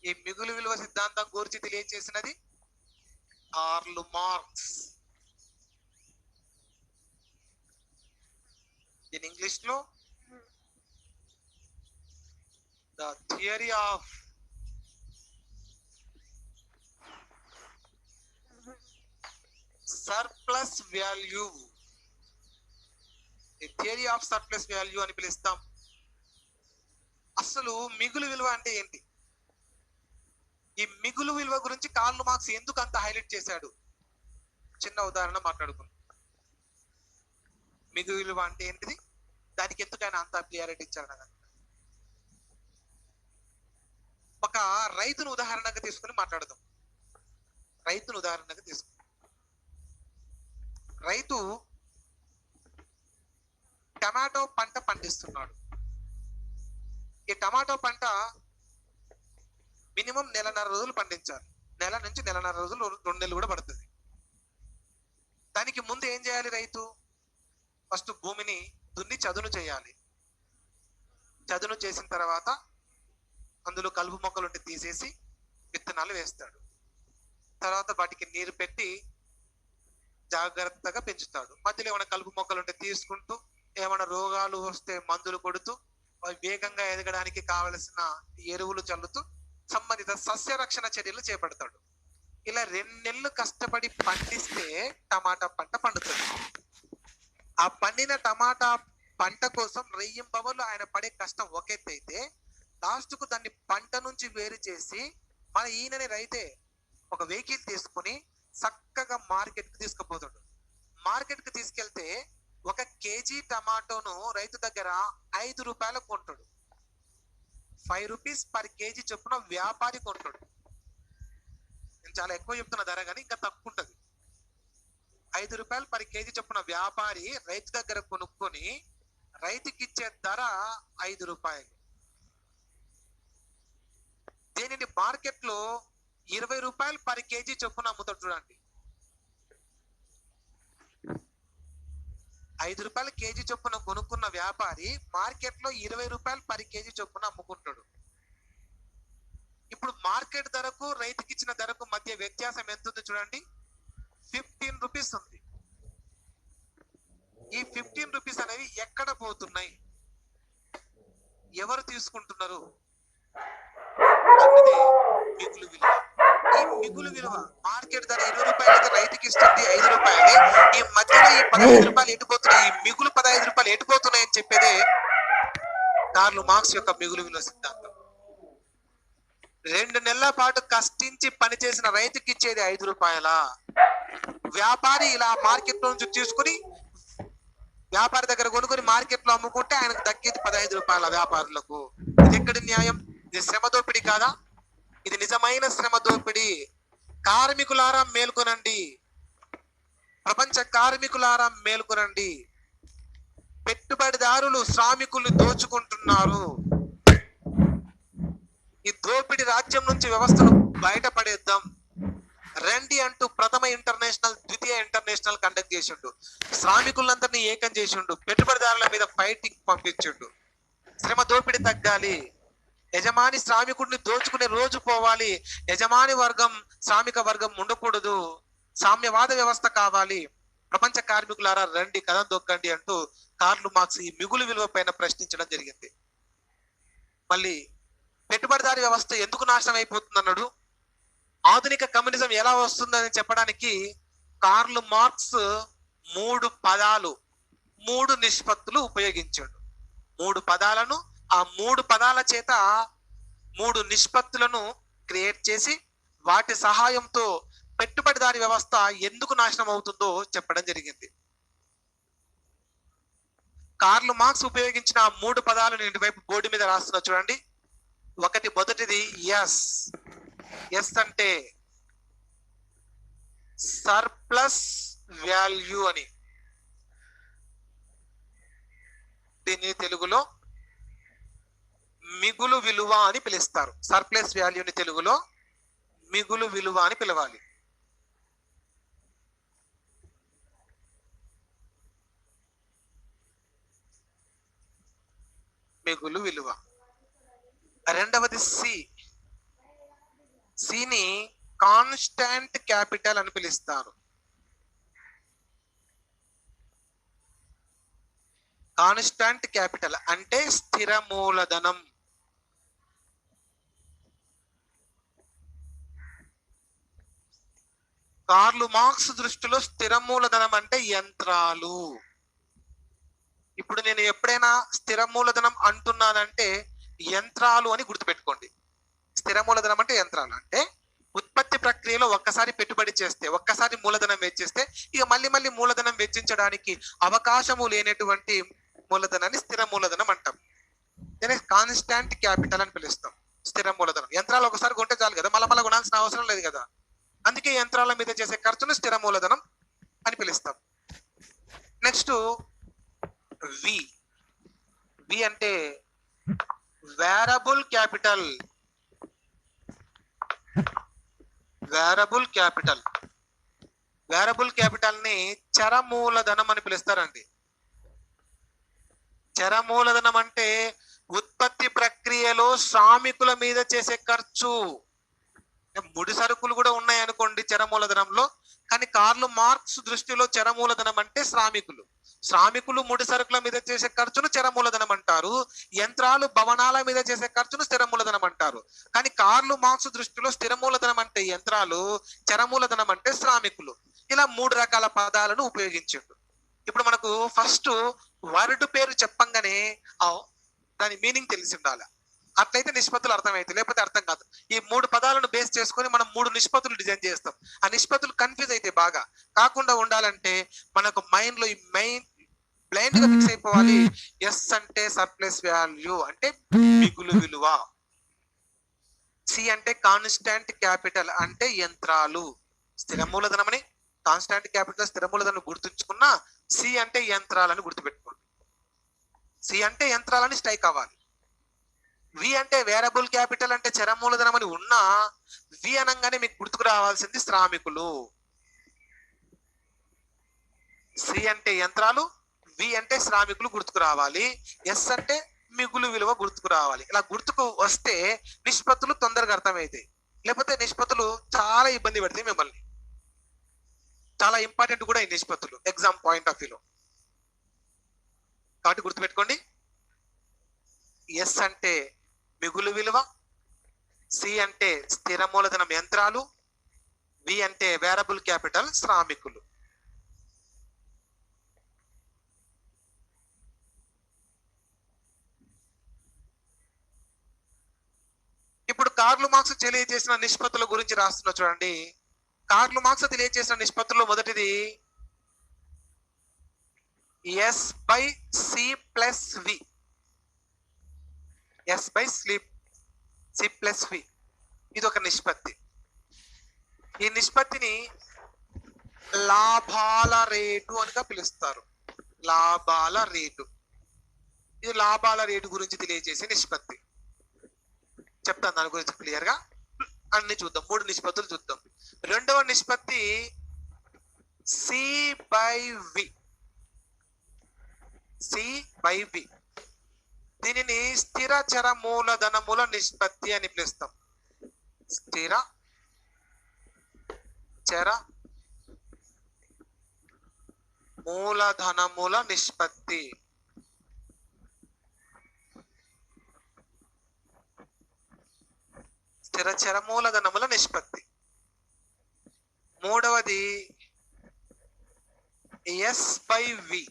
ఈ మిగులు విలువ సిద్ధాంతం గురించి తెలియజేసినది కార్ల్ మార్క్స్. ఇన్ ఇంగ్లీష్ లో the theory of surplus value. The theory of surplus value అని పిలుస్తాం. అసలు మిగులు విలువ అంటే ఏంటి? ఈ మిగులు విలువ గురించి కార్ల్ మార్క్స్ ఎందుకు అంత హైలైట్ చేశాడు? చిన్న ఉదాహరణ మాట్లాడుకుందాం. మిగులు విలువ అంటే ఏంటిది, దానికి ఎందుకు ఆయన అంత ప్రియారిటీ ఇచ్చారు కదా. ఒక రైతును ఉదాహరణగా తీసుకుని మాట్లాడదాం. రైతును ఉదాహరణగా తీసుకుని, రైతు టమాటో పంట పండిస్తున్నాడు. ఈ టమాటో పంట మినిమం 1.5 రోజులు పండించాలి. 1 నుంచి 1.5 రోజులు, 2 నెలలు కూడా పడుతుంది. దానికి ముందు ఏం చేయాలి రైతు? ఫస్ట్ భూమిని దున్ని చదును చేయాలి. చదును చేసిన తర్వాత అందులో కలుపు మొక్కలుంటే తీసేసి విత్తనాలు వేస్తాడు. తర్వాత వాటికి నీరు పెట్టి జాగ్రత్తగా పెంచుతాడు. మధ్యలో ఏమైనా కలుపు మొక్కలుంటే తీసుకుంటూ, ఏమైనా రోగాలు వస్తే మందులు కొడుతూ, అవి వేగంగా ఎదగడానికి కావలసిన ఎరువులు చల్లుతూ సంబంధిత సస్య రక్షణ చర్యలు చేపడతాడు. ఇలా 2 నెలలు కష్టపడి పండిస్తే టమాటా పంట పండుతుంది. ఆ పండిన టమాటా పంట కోసం రెయ్యింబవళ్ళు ఆయన పడే కష్టం ఒక ఎత్తు అయితే, లాస్ట్ కు దాన్ని పంట నుంచి వేరు చేసి మన ఈయనని రైతే ఒక వెహికల్ తీసుకుని చక్కగా మార్కెట్ కి తీసుకుపోతాడు. మార్కెట్ కి తీసుకెళ్తే 1 కేజీ టమాటోను రైతు దగ్గర 5 రూపాయలకు కొంటాడు. 5 రూపీస్ పర్ కేజీ చొప్పున వ్యాపారి కొంటాడు. నేను చాలా ఎక్కువ చెప్తున్న ధర, కానీ ఇంకా తక్కువ ఉంటది. 5 రూపాయలు పర్ కేజీ చొప్పున వ్యాపారి రైతు దగ్గర కొనుక్కొని రైతుకి ఇచ్చే ధర 5 రూపాయలు. దీనిని మార్కెట్ లో 20 రూపాయలు పర్ కేజీ చొప్పున అమ్ముతాడు. చూడండి, 5 రూపాయలు కేజీ చొప్పున కొనుక్కున్న వ్యాపారి మార్కెట్ లో 20 రూపాయలు పర్ కేజీ చొప్పున అమ్ముకుంటాడు. ఇప్పుడు మార్కెట్ ధరకు రైతుకి ఇచ్చిన ధరకు మధ్య వ్యత్యాసం ఎంత ఉంది చూడండి, 15 రూపీస్ ఉంది. ఈ 15 రూపీస్ అనేవి ఎక్కడ పోతున్నాయి, ఎవరు తీసుకుంటున్నారు అన్నది మిగులు విలువ. ఈ మిగులు విలువ మార్కెట్ ధర 20 రూపాయలు అయితే రైతుకి ఇస్తుంది 5 రూపాయలే. ఈ మధ్యలో ఈ 15 రూపాయలు ఎటుపోతున్నాయి, ఈ మిగులు 15 రూపాయలు ఎటుపోతున్నాయి అని చెప్పేదే కార్ల్ మార్క్స్ యొక్క మిగులు విలువ సిద్ధాంతం. 2 నెలల పాటు కష్టించి పనిచేసిన రైతుకి ఇచ్చేది 5 రూపాయల. వ్యాపారి ఇలా మార్కెట్ నుంచి తీసుకుని వ్యాపారి దగ్గర కొనుక్కొని మార్కెట్ లో అమ్ముకుంటే ఆయనకు దక్కేది 15 రూపాయల వ్యాపారులకు. ఇది ఎక్కడి న్యాయం? ఇది శ్రమ దోపిడీ కాదా? ఇది నిజమైన శ్రమ దోపిడీ. కార్మికులారా మేల్కొనండి, ప్రపంచ కార్మికులారా మేల్కొనండి. పెట్టుబడిదారులు శ్రామికుల్ని దోచుకుంటున్నారు. ఈ దోపిడీ రాజ్యం నుంచి వ్యవస్థను బయటపడేద్దాం రండి అంటూ ప్రథమ ఇంటర్నేషనల్, ద్వితీయ ఇంటర్నేషనల్ కండక్ట్ చేసిండు. శ్రామికులందరినీ ఏకం చేసిండు. పెట్టుబడిదారుల మీద ఫైటింగ్ పంపించిండు. శ్రమ దోపిడీ తగ్గాలి, యజమాని శ్రామికుడిని దోచుకునే రోజు పోవాలి, యజమాని వర్గం శ్రామిక వర్గం ఉండకూడదు, సామ్యవాద వ్యవస్థ కావాలి, ప్రపంచ కార్మికులారా రండి కథం దొక్కండి అంటూ కార్ల్ మార్క్స్ ఈ మిగులు విలువ పైన ప్రశ్నించడం జరిగింది. మళ్ళీ పెట్టుబడిదారి వ్యవస్థ ఎందుకు నాశనం అయిపోతుంది అన్నాడు. ఆధునిక కమ్యూనిజం ఎలా వస్తుందని చెప్పడానికి కార్ల్ మార్క్స్ 3 పదాలు, 3 నిష్పత్తులు ఉపయోగించాడు. 3 పదాలను, ఆ 3 పదాల చేత 3 నిష్పత్తులను క్రియేట్ చేసి వాటి సహాయంతో పెట్టుబడిదారి వ్యవస్థ ఎందుకు నాశనం అవుతుందో చెప్పడం జరిగింది. కార్ల్ మార్క్స్ ఉపయోగించిన 3 పదాలను ఇటువైపు బోర్డు మీద రాస్తున్నా చూడండి. మొదటిది ఎస్. ఎస్ అంటే సర్ప్లస్ వాల్యూ అని. దీన్ని తెలుగులో మిగులు విలువ అని పిలుస్తారు. సర్ప్లస్ వాల్యూని తెలుగులో మిగులు విలువ అని పిలవాలి. మిగులు విలువ. రెండవది సి. సిని కాన్స్టాంట్ క్యాపిటల్ అని పిలుస్తారు. కాన్స్టాంట్ క్యాపిటల్ అంటే స్థిర మూలధనం. కార్ల్ మార్క్స్ దృష్టిలో స్థిర మూలధనం అంటే యంత్రాలు. ఇప్పుడు నేను ఎప్పుడైనా స్థిర మూలధనం అంటున్నానంటే యంత్రాలు అని గుర్తుపెట్టుకోండి. స్థిర మూలధనం అంటే యంత్రాలు, అంటే ఉత్పత్తి ప్రక్రియలో ఒక్కసారి పెట్టుబడి చేస్తే, ఒక్కసారి మూలధనం వెచ్చిస్తే ఇక మళ్ళీ మళ్ళీ మూలధనం వెచ్చించడానికి అవకాశము లేనటువంటి మూలధనాన్ని స్థిర మూలధనం అంటాం. దీన్ని కాన్స్టాంట్ క్యాపిటల్ అని పిలుస్తాం. స్థిర మూలధనం. యంత్రాలు ఒకసారి కొంటే చాలు కదా, మళ్ళీ కొనాల్సిన అవసరం లేదు కదా. అందుకే యంత్రాల మీద చేసే ఖర్చును స్థిర మూలధనం అని పిలుస్తాం. Next V. వి అంటే variable capital. Variable capital. Variable capital ని చర మూలధనం అని పిలుస్తారండి. చర మూలధనం అంటే ఉత్పత్తి ప్రక్రియలో శ్రామికుల మీద చేసే ఖర్చు. ముడి సరుకులు కూడా ఉన్నాయి అనుకోండి చర మూలధనంలో, కానీ కార్ల్ మార్క్స్ దృష్టిలో చర మూలధనం అంటే శ్రామికులు. శ్రామికులు ముడి సరుకుల మీద చేసే ఖర్చును చర మూలధనం అంటారు. యంత్రాలు భవనాల మీద చేసే ఖర్చును స్థిర మూలధనం అంటారు. కానీ కార్ల్ మార్క్స్ దృష్టిలో స్థిర మూలధనం అంటే యంత్రాలు, చర మూలధనం అంటే శ్రామికులు. ఇలా 3 రకాల పదాలను ఉపయోగించిండు. ఇప్పుడు మనకు ఫస్ట్ వర్డ్ పేరు చెప్పంగానే దాని మీనింగ్ తెలిసి ఉండాలి. అట్లయితే నిష్పత్తులు అర్థమైతే, లేకపోతే అర్థం కాదు. ఈ 3 పదాలను బేస్ చేసుకొని మనం 3 నిష్పత్తులు డిజైన్ చేస్తాం. ఆ నిష్పత్తులు కన్ఫ్యూజ్ అయితే బాగా కాకుండా ఉండాలంటే మనకు మైండ్ లో ఈ మెయిన్ బ్లైండ్ గా ఫిక్స్ అయిపోవాలి. ఎస్ అంటే సర్ప్లస్ వాల్యూ అంటే మిగులు విలువ. సి అంటే కాన్స్టాంట్ క్యాపిటల్ అంటే యంత్రాలు. స్థిర మూలధనం అని కాన్స్టాంట్ క్యాపిటల్ స్థిర మూలధనం గుర్తుంచుకున్న, సి అంటే యంత్రాలని గుర్తుపెట్టుకోండి. సి అంటే యంత్రాలని స్ట్రైక్ అవ్వాలి. వి అంటే వేరబుల్ క్యాపిటల్ అంటే చర మూలధనం అని ఉన్నా, వి అనగానే మీకు గుర్తుకు రావాల్సింది శ్రామికులు. సి అంటే యంత్రాలు, వి అంటే శ్రామికులు గుర్తుకు రావాలి. ఎస్ అంటే మిగులు విలువ గుర్తుకు రావాలి. ఇలా గుర్తుకు వస్తే నిష్పత్తులు తొందరగా అర్థమవుతాయి. లేకపోతే నిష్పత్తులు చాలా ఇబ్బంది పెడతాయి మిమ్మల్ని. చాలా ఇంపార్టెంట్ కూడా ఈ నిష్పత్తులు ఎగ్జామ్ పాయింట్ ఆఫ్ వ్యూలో. కాబట్టి గుర్తుపెట్టుకోండి. ఎస్ అంటే మిగులు విలువ, సి అంటే స్థిర మూలధనం యంత్రాలు, వి అంటే వేరబుల్ క్యాపిటల్ శ్రామికులు. ఇప్పుడు కార్ల్ మార్క్స్ తెలియజేసిన నిష్పత్తుల గురించి రాస్తున్నా చూడండి. కార్ల్ మార్క్స్ తెలియజేసిన నిష్పత్తుల్లో మొదటిది S by C plus V. S by C plus V ఇది ఒక నిష్పత్తి. ఈ నిష్పత్తిని లాభాల రేటు అనిగా పిలుస్తారు. లాభాల రేటు. ఇది లాభాల రేటు గురించి తెలియజేసే నిష్పత్తి. చెప్తాను దాని గురించి క్లియర్ గా. అన్ని చూద్దాం. 3 నిష్పత్తులు చూద్దాం. రెండవ నిష్పత్తి C by V. C by V. దీనిని స్థిర చర మూలధనముల నిష్పత్తి అని పిలుస్తాం. స్థిర చర మూలధనముల నిష్పత్తి. స్థిర చర మూలధనముల నిష్పత్తి. మూడవది ఎస్ బై వి.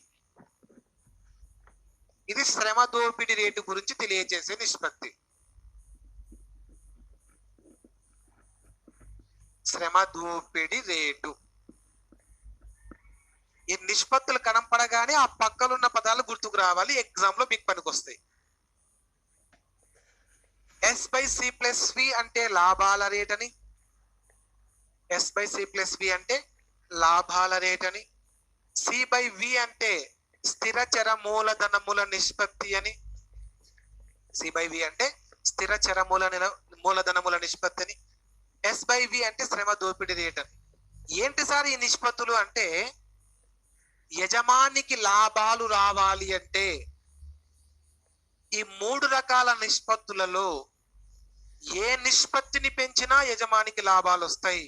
ఇది శ్రమ దోపిడీ రేటు గురించి తెలియజేసే నిష్పత్తి. శ్రమ దోపిడీ రేటు. ఈ నిష్పత్తులు కనపడగానే ఆ పక్కలున్న పదాలు గుర్తుకు రావాలి. ఎగ్జామ్ లో మీకు పనికొస్తాయి. S by C plus V అంటే లాభాల రేట్ అని. S by C plus V అంటే లాభాల రేట్ అని. సి బై వి అంటే స్థిర చర మూలధనముల నిష్పత్తి అని. సి బై వి అంటే స్థిర చర మూలధనముల నిష్పత్తి అని. ఎస్ బై వి అంటే శ్రమ దోపిడీ రేట్ అని. ఏంటి సార్ ఈ నిష్పత్తులు అంటే, యజమానికి లాభాలు రావాలి అంటే ఈ 3 రకాల నిష్పత్తులలో ఏ నిష్పత్తిని పెంచినా యజమానికి లాభాలు వస్తాయి.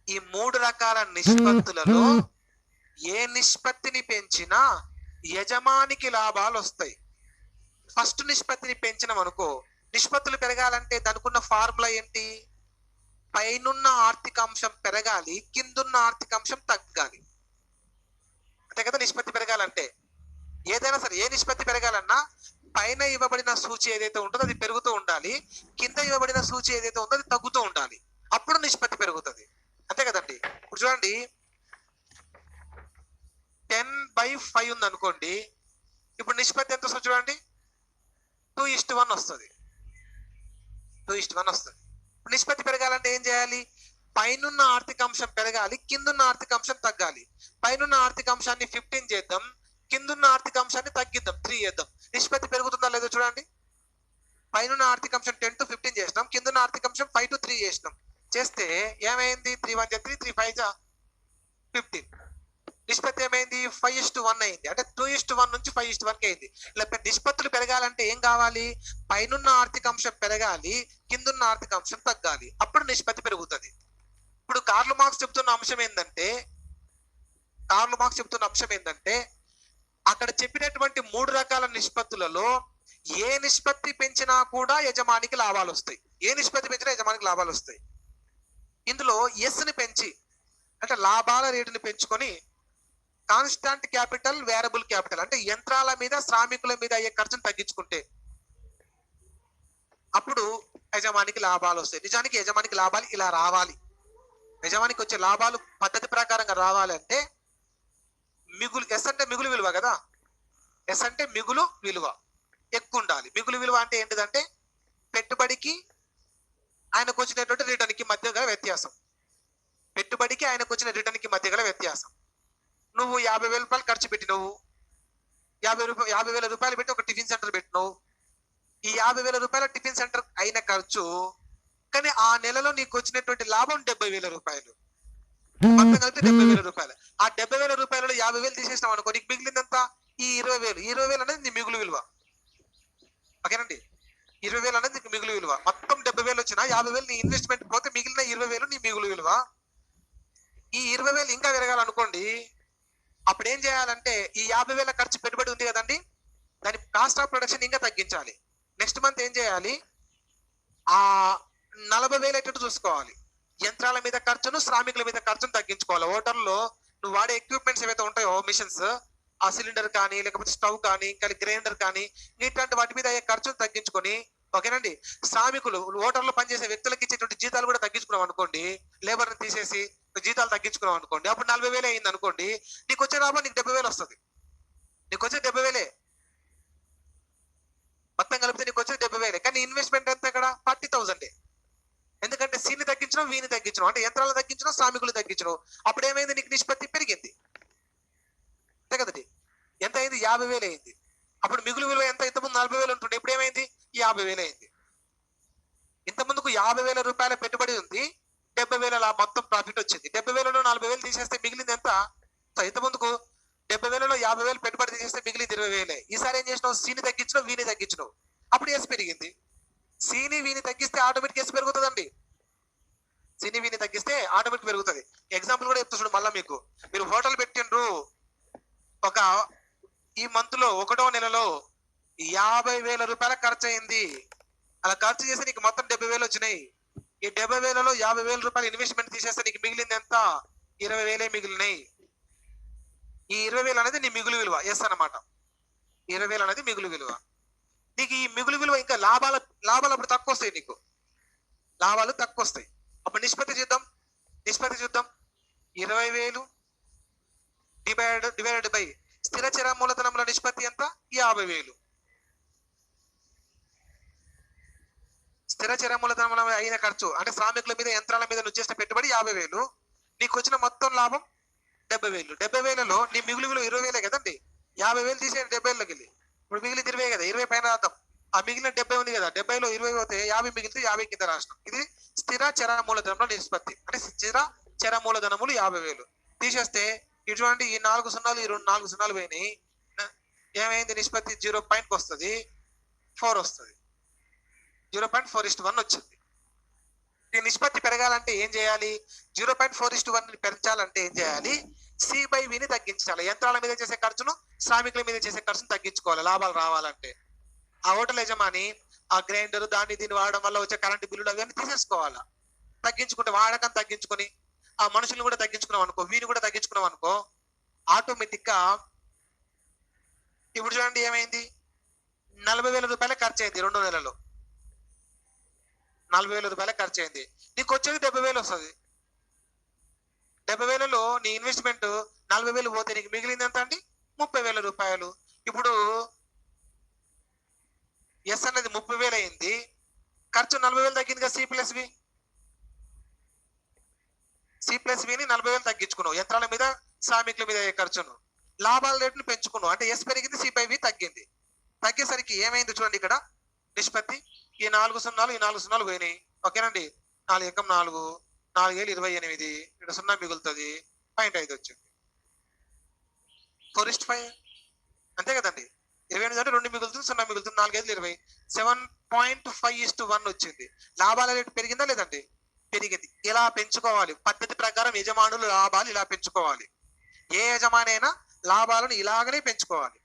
ఈ 3 రకాల నిష్పత్తులలో ఏ నిష్పత్తిని పెంచినా యజమానికి లాభాలు వస్తాయి. ఫస్ట్ నిష్పత్తిని పెంచినాం అనుకో, నిష్పత్తులు పెరగాలంటే దానికున్న ఫార్ములా ఏంటి? పైనున్న ఆర్థిక అంశం పెరగాలి, కిందున్న ఆర్థిక అంశం తగ్గాలి. అంతే కదా నిష్పత్తి పెరగాలంటే. ఏదైనా సరే ఏ నిష్పత్తి పెరగాలన్నా పైన ఇవ్వబడిన సూచి ఏదైతే ఉంటుందో అది పెరుగుతూ ఉండాలి, కింద ఇవ్వబడిన సూచి ఏదైతే ఉందో అది తగ్గుతూ ఉండాలి, అప్పుడు నిష్పత్తి పెరుగుతుంది. అంతే కదండి. ఇప్పుడు చూడండి 10/5 ఉంది అనుకోండి, ఇప్పుడు నిష్పత్తి ఎంత వస్తుంది చూడండి, 2:1 వస్తుంది. 2:1 వస్తుంది. నిష్పత్తి పెరగాలంటే ఏం చేయాలి? పైనున్న ఆర్థిక అంశం పెరగాలి, కిందున్న ఆర్థిక అంశం తగ్గాలి. పైనున్న ఆర్థిక అంశాన్ని 15 చేద్దాం, కిందున్న ఆర్థిక అంశాన్ని తగ్గిద్దాం, 3 చేద్దాం. నిష్పత్తి పెరుగుతుందా లేదో చూడండి. పైనున్న ఆర్థిక అంశం 10 to 15 చేసినాం, కిందున్న ఆర్థిక అంశం 5 to 3 చేసినాం. చేస్తే ఏమైంది? 3 1 3 3 5 15. నిష్పత్తి ఏమైంది? 5:1 అయింది. అంటే 2:1 నుంచి 5:1 అయింది. ఇలా నిష్పత్తులు పెరగాలంటే ఏం కావాలి? పైనున్న ఆర్థిక అంశం పెరగాలి, కిందున్న ఆర్థిక అంశం తగ్గాలి, అప్పుడు నిష్పత్తి పెరుగుతుంది. ఇప్పుడు కార్ల్ మార్క్స్ చెప్తున్న అంశం ఏంటంటే అక్కడ చెప్పినటువంటి 3 రకాల నిష్పత్తులలో ఏ నిష్పత్తి పెంచినా కూడా యజమానికి లాభాలు వస్తాయి. ఏ నిష్పత్తి పెంచినా యజమానికి లాభాలు వస్తాయి. ఇందులో ఎస్ని పెంచి అంటే లాభాల రేటుని పెంచుకొని కాన్స్టాంట్ క్యాపిటల్, వేరబుల్ క్యాపిటల్ అంటే యంత్రాల మీద, శ్రామికుల మీద అయ్యే ఖర్చును తగ్గించుకుంటే అప్పుడు యజమానికి లాభాలు వస్తాయి. నిజానికి యజమానికి లాభాలు ఇలా రావాలి. యజమానికి వచ్చే లాభాలు పద్ధతి ప్రకారంగా రావాలంటే ఎస్ అంటే మిగులు విలువ కదా, ఎస్ అంటే మిగులు విలువ ఎక్కువ ఉండాలి. మిగులు విలువ అంటే ఏంటిదంటే పెట్టుబడికి ఆయనకు వచ్చినటువంటి రిటర్న్ కి మధ్య గల వ్యత్యాసం. పెట్టుబడికి ఆయనకు వచ్చిన రిటర్న్ కి మధ్య గల వ్యత్యాసం. నువ్వు 50,000 రూపాయలు ఖర్చు పెట్టినవు, 50,000 రూపాయలు పెట్టి ఒక టిఫిన్ సెంటర్ పెట్టినవు. ఈ 50,000 రూపాయల టిఫిన్ సెంటర్ అయిన ఖర్చు, కానీ ఆ నెలలో నీకు వచ్చినటువంటి లాభం 70,000 రూపాయలు, మొత్తం కలిపి 70,000 రూపాయలు. ఆ 70,000 రూపాయలలో 50,000 తీసేసినావు అనుకో, నీకు మిగిలిందంతా ఈ 20,000. 20,000 అనేది నీ మిగులు విలువ. ఓకేనండి, 20,000 అనేది నీకు మిగులు విలువ. మొత్తం 70,000 వచ్చినా 50,000 నీ ఇన్వెస్ట్మెంట్ పోతే మిగిలిన 20,000 నీ మిగులు విలువ. ఈ 20,000 ఇంకా పెరగాలనుకోండి, అప్పుడు ఏం చేయాలంటే ఈ 50,000 ఖర్చు పెట్టుబడి ఉంది కదండి, దాని కాస్ట్ ఆఫ్ ప్రొడక్షన్ ఇంకా తగ్గించాలి. నెక్స్ట్ మంత్ ఏం చేయాలి? ఆ 40,000 ఎటు చూసుకోవాలి. యంత్రాల మీద ఖర్చును, శ్రామికుల మీద ఖర్చును తగ్గించుకోవాలి. హోటల్లో నువ్వు వాడే ఎక్విప్మెంట్స్ ఏవైతే ఉంటాయో, మిషన్స్, ఆ సిలిండర్ కానీ, లేకపోతే స్టవ్ కానీ, ఇంకా గ్రైండర్ కానీ, ఇట్లాంటి వాటి మీద అయ్యే ఖర్చును తగ్గించుకొని, ఓకేనండి, శ్రామికులు హోటల్లో పనిచేసే వ్యక్తులకు ఇచ్చేటువంటి జీతాలు కూడా తగ్గించుకున్నాం అనుకోండి, లేబర్ని తీసేసి జీతాలు తగ్గించుకున్నాం అనుకోండి, అప్పుడు 40,000 అయింది అనుకోండి, నీకు వచ్చే లాభం నీకు 70,000 వస్తుంది. నీకు వచ్చే 70,000 మొత్తం కలిపితే నీకు వచ్చేది 70,000. కానీ ఇన్వెస్ట్మెంట్ ఎంత ఇక్కడ 40,000. ఎందుకంటే సీని తగ్గించడం, వీని తగ్గించడం, అంటే యంత్రాలు తగ్గించడం, శ్రామికులు తగ్గించడం. అప్పుడు ఏమైంది? నీకు నిష్పత్తి పెరిగింది. అంతే కదండి. ఎంత అయింది? 50,000 అయింది. అప్పుడు మిగులు విలువ ఎంత? ఇంతకుముందు 40,000 ఉంటుండే, ఇప్పుడు ఏమైంది? 50,000 అయింది. ఇంతకుముందుకు 50,000 రూపాయల పెట్టుబడి ఉంది, 70,000 మొత్తం ప్రాఫిట్ వచ్చింది. 70,000లో 40,000 తీసేస్తే మిగిలింది ఎంత? ఇంతకుముందుకు 70,000లో 50,000 పెట్టుబడి తీసేస్తే మిగిలింది 20,000. ఈసారి ఏం చేసినావు? సీని తగ్గించినావు, వీని తగ్గించినావు, అప్పుడు ఎస్ పెరిగింది. సీని వీని తగ్గిస్తే ఆటోమేటిక్ ఎస్ పెరుగుతుందండి. సీని వీని తగ్గిస్తే ఆటోమేటిక్ పెరుగుతుంది. ఎగ్జాంపుల్ కూడా చెప్తా చూడు. మళ్ళీ మీకు, మీరు హోటల్ పెట్టిండ్రు, ఒక ఈ మంత్ లో 1వ నెలలో 50,000 రూపాయల ఖర్చు అయింది. అలా ఖర్చు చేస్తే నీకు మొత్తం 70,000 వచ్చినాయి. ఈ 70,000లో 50,000 రూపాయలు ఇన్వెస్ట్మెంట్ తీసేస్తే నీకు మిగిలింది ఎంత? 20,000 మిగిలినాయి. ఈ 20,000 అనేది నీ మిగులు విలువ, ఎస్ అన్నమాట. 20,000 అనేది మిగులు విలువ. నీకు ఈ మిగులు విలువ ఇంకా లాభాలు అప్పుడు తక్కువ వస్తాయి. నీకు లాభాలు తక్కువ వస్తాయి. అప్పుడు నిష్పత్తి చూద్దాం. 20,000 డివైడెడ్ బై స్థిర చర మూలధనంలో నిష్పత్తి ఎంత? 50,000. స్థిర చర మూలధనంలో అయిన ఖర్చు అంటే శ్రామికుల మీద, యంత్రాల మీద నువ్వు చేసిన పెట్టుబడి 50,000. నీకు వచ్చిన మొత్తం లాభం 70,000. 70,000లో నీ మిగులు విలువ 20,000 కదండి. 50,000 తీసేయండి 70,000లోకి వెళ్ళి, ఇప్పుడు మిగిలింది 20 కదా. 20 పైన రాద్దాం. ఆ మిగిలిన 70 ఉంది కదా, 70లో 20 పోతే 50 మిగిలితే 50 కింద రాష్ట్రం. ఇది స్థిర చర మూలధనంలో నిష్పత్తి. అంటే స్థిర చర మూలధనములు 50,000 తీసేస్తే ఇటు చూడండి, ఈ 4 సున్నాలు, ఈ 4 సున్నాలు పోయినాయి. ఏమైంది? నిష్పత్తి 0.4 వస్తుంది. 0.4:1 వచ్చింది. ఈ నిష్పత్తి పెరగాలంటే ఏం చేయాలి? 0.4:1 పెంచాలంటే ఏం చేయాలి? C/Vని తగ్గించాలి. యంత్రాల మీద చేసే ఖర్చును, శ్రామికుల మీద చేసే ఖర్చును తగ్గించుకోవాలి లాభాలు రావాలంటే. ఆ హోటల్ యజమాని ఆ గ్రైండర్ దీన్ని వాడడం వల్ల వచ్చే కరెంటు బిల్లులు అవన్నీ తీసేసుకోవాలా. తగ్గించుకుంటే వాడకం తగ్గించుకొని, ఆ మనుషులను కూడా తగ్గించుకున్నాం అనుకో, వీని కూడా తగ్గించుకున్నాం అనుకో, ఆటోమేటిక్ గా ఇప్పుడు చూడండి ఏమైంది? 40,000 రూపాయలే ఖర్చు అయింది 2 నెలల్లో. 40,000 రూపాయలే ఖర్చు అయింది. నీకు వచ్చేది 70,000 వస్తుంది. 70,000లో నీ ఇన్వెస్ట్మెంట్ 40,000 పోతే నీకు మిగిలింది ఎంత అండి? 30,000 రూపాయలు. ఇప్పుడు ఎస్ అనేది 30,000 అయింది, ఖర్చు 40,000 తగ్గింది కదా. సి ప్లస్ విని 40,000 తగ్గించుకున్నావు. యంత్రాల మీద శ్రామికుల మీద అయ్యే ఖర్చును, లాభాల రేటును పెంచుకున్నావు. అంటే ఎస్ పెరిగింది, సి/వి తగ్గింది. తగ్గేసరికి ఏమైంది చూడండి ఇక్కడ నిష్పత్తి. ఈ 4 సున్నాలు ఈ 4 సున్నాలు పోయినాయి. ఓకేనండి. 4 ఎకం 4, 4 ఏళ్ళు 28, ఇక్కడ 0 మిగులుతుంది. 0.5 వచ్చింది. 4:5 అంతే కదండి. 28 అంటే 2 మిగులుతుంది, 0 మిగులుతుంది. 4 ఏళ్ళు 20, 7.5:1 వచ్చింది. లాభాల రేటు పెరిగిందా లేదండి? పెరిగింది. ఇలా పెంచుకోవాలి. పద్ధతి ప్రకారం యజమానులు లాభాలు ఇలా పెంచుకోవాలి. ఏ యజమాని అయినా లాభాలను ఇలాగనే పెంచుకోవాలి.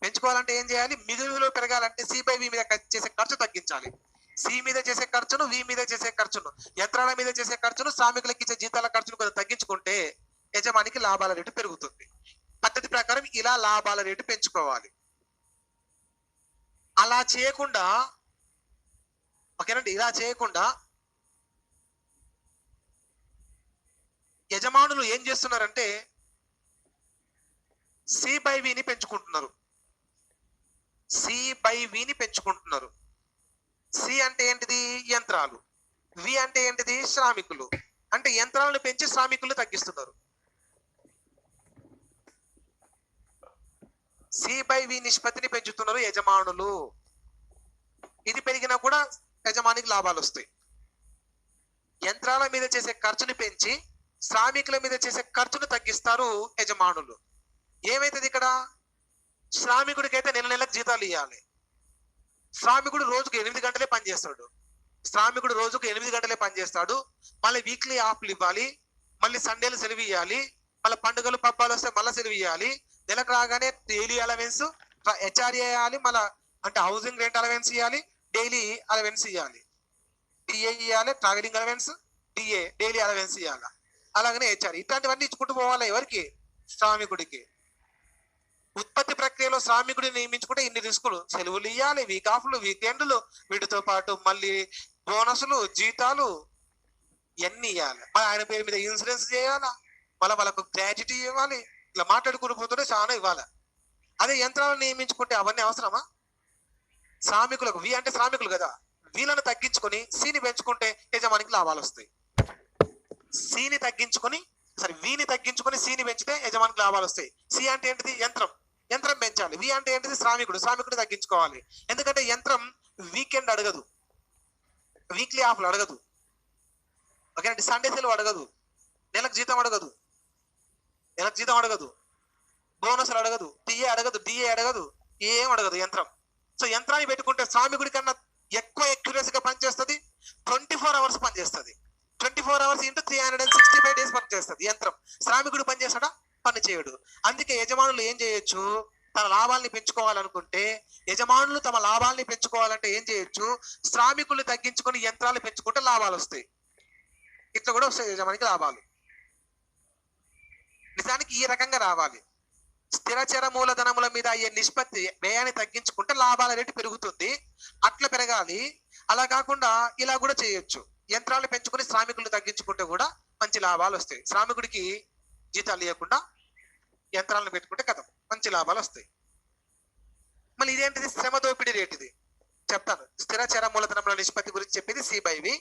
పెంచుకోవాలంటే ఏం చేయాలి? మిగులులో పెరగాలంటే సి/వి మీద చేసే ఖర్చు తగ్గించాలి. సి మీద చేసే ఖర్చును, వి మీద చేసే ఖర్చును, యంత్రాల మీద చేసే ఖర్చును, శ్రామికులకు ఇచ్చే జీతాల ఖర్చును కొంచెం తగ్గించుకుంటే యజమానికి లాభాల రేటు పెరుగుతుంది. పద్ధతి ప్రకారం ఇలా లాభాల రేటు పెంచుకోవాలి. అలా చేయకుండా, ఓకేనండి, ఇలా చేయకుండా యజమానులు ఏం చేస్తున్నారంటే సి/విని పెంచుకుంటున్నారు. సి/విని పెంచుకుంటున్నారు. సి అంటే ఏంటిది? యంత్రాలు. వి అంటే ఏంటిది? శ్రామికులు. అంటే యంత్రాలను పెంచి శ్రామికులు తగ్గిస్తున్నారు. సి/వి నిష్పత్తిని పెంచుతున్నారు యజమానులు. ఇది పెరిగినా కూడా యజమానికి లాభాలు వస్తాయి. యంత్రాల మీద చేసే ఖర్చుని పెంచి శ్రామికుల మీద చేసే ఖర్చును తగ్గిస్తారు యజమానులు. ఏమైతుంది ఇక్కడ? శ్రామికుడికి అయితే నెలకు జీతాలు ఇవ్వాలి. శ్రామికుడు రోజుకు 8 గంటలే పనిచేస్తాడు. మళ్ళీ వీక్లీ ఆఫ్లు ఇవ్వాలి, మళ్ళీ సండేలు సెలవు ఇవ్వాలి, మళ్ళీ పండుగలు పబ్బాలు వస్తే మళ్ళీ సెలవు ఇవ్వాలి. నెలకు రాగానే డైలీ అలవెన్స్, హెచ్ఆర్ఏ ఇవ్వాలి, మళ్ళీ అంటే హౌసింగ్ రెంట్ అలవెన్స్ ఇవ్వాలి, డైలీ అలవెన్స్ ఇవ్వాలి, డిఏ ఇవ్వాలి, travelling allowance, DA daily allowance ఇవ్వాలి, అలాగనే హెచ్ఆర్. ఇట్లాంటివన్నీ ఇచ్చుకుంటూ పోవాలి. ఎవరికి? శ్రామికుడికి. ఉత్పత్తి ప్రక్రియలో శ్రామికుడిని నియమించుకుంటే ఇన్ని రిస్కులు, సెలవులు ఇవ్వాలి, వీక్ ఆఫ్లు, వీకెండ్లు, వీటితో పాటు మళ్ళీ బోనసులు, జీతాలు ఇవన్నీ ఇవ్వాలి. మళ్ళీ ఆయన పేరు మీద ఇన్సూరెన్స్ చేయాలా, మళ్ళీ వాళ్ళకు గ్రాట్యుటీ ఇవ్వాలి. ఇట్లా మాట్లాడుకుని పోతుంటే చాలా ఇవ్వాలి. అదే యంత్రాలను నియమించుకుంటే అవన్నీ అవసరమా? శ్రామికులకు, వి అంటే శ్రామికులు కదా, వీళ్ళను తగ్గించుకొని సిని పెంచుకుంటే యజమానికి లాభాలు వస్తాయి. విని తగ్గించుకొని సిని పెంచితే యజమానికి లాభాలు వస్తాయి. సి అంటే ఏంటిది? యంత్రం పెంచాలి. వి అంటే ఏంటిది? శ్రామికుడు తగ్గించుకోవాలి. ఎందుకంటే యంత్రం వీకెండ్ అడగదు, వీక్లీ ఆఫ్లు అడగదు, ఓకేనండి, సండే సెలవు అడగదు, నెలకు జీతం అడగదు, బోనస్లు అడగదు, టీఏ అడగదు, ఏం అడగదు యంత్రం. సో యంత్రాన్ని పెట్టుకుంటే శ్రామికుడి కన్నా ఎక్కువ ఎక్యురసీగా పనిచేస్తుంది. 24 hours పనిచేస్తుంది. 24 hours ఇంటూ 365 days పనిచేస్తుంది యంత్రం. శ్రామికుడు పనిచేస్తాడా? పని చేయడు. అందుకే యజమానులు ఏం చేయొచ్చు? తన లాభాలని పెంచుకోవాలనుకుంటే, యజమానులు తమ లాభాలని పెంచుకోవాలంటే ఏం చేయొచ్చు? శ్రామికుల్ని తగ్గించుకొని యంత్రాలు పెంచుకుంటే లాభాలు వస్తాయి. ఇట్లా కూడా వస్తాయి యజమానికి లాభాలు. నిజానికి ఈ రకంగా రావాలి. స్థిరచర మూలధనముల మీద అయ్యే నిష్పత్తి వ్యయాన్ని తగ్గించుకుంటే లాభాల రేటు పెరుగుతుంది. అట్లా పెరగాలి. అలా కాకుండా ఇలా కూడా చేయొచ్చు. యంత్రాలు పెంచుకుని శ్రామికులు తగ్గించుకుంటే కూడా మంచి లాభాలు వస్తాయి. శ్రామికుడికి జీతాలు ఇవ్వకుండా యంత్రాలను పెట్టుకుంటే కథం మంచి లాభాలు వస్తాయి. మళ్ళీ ఇదేంటిది? శ్రమ దోపిడీ రేటు. ఇది చెప్తాను. స్థిరచర మూలధనముల నిష్పత్తి గురించి చెప్పేది సి/వి.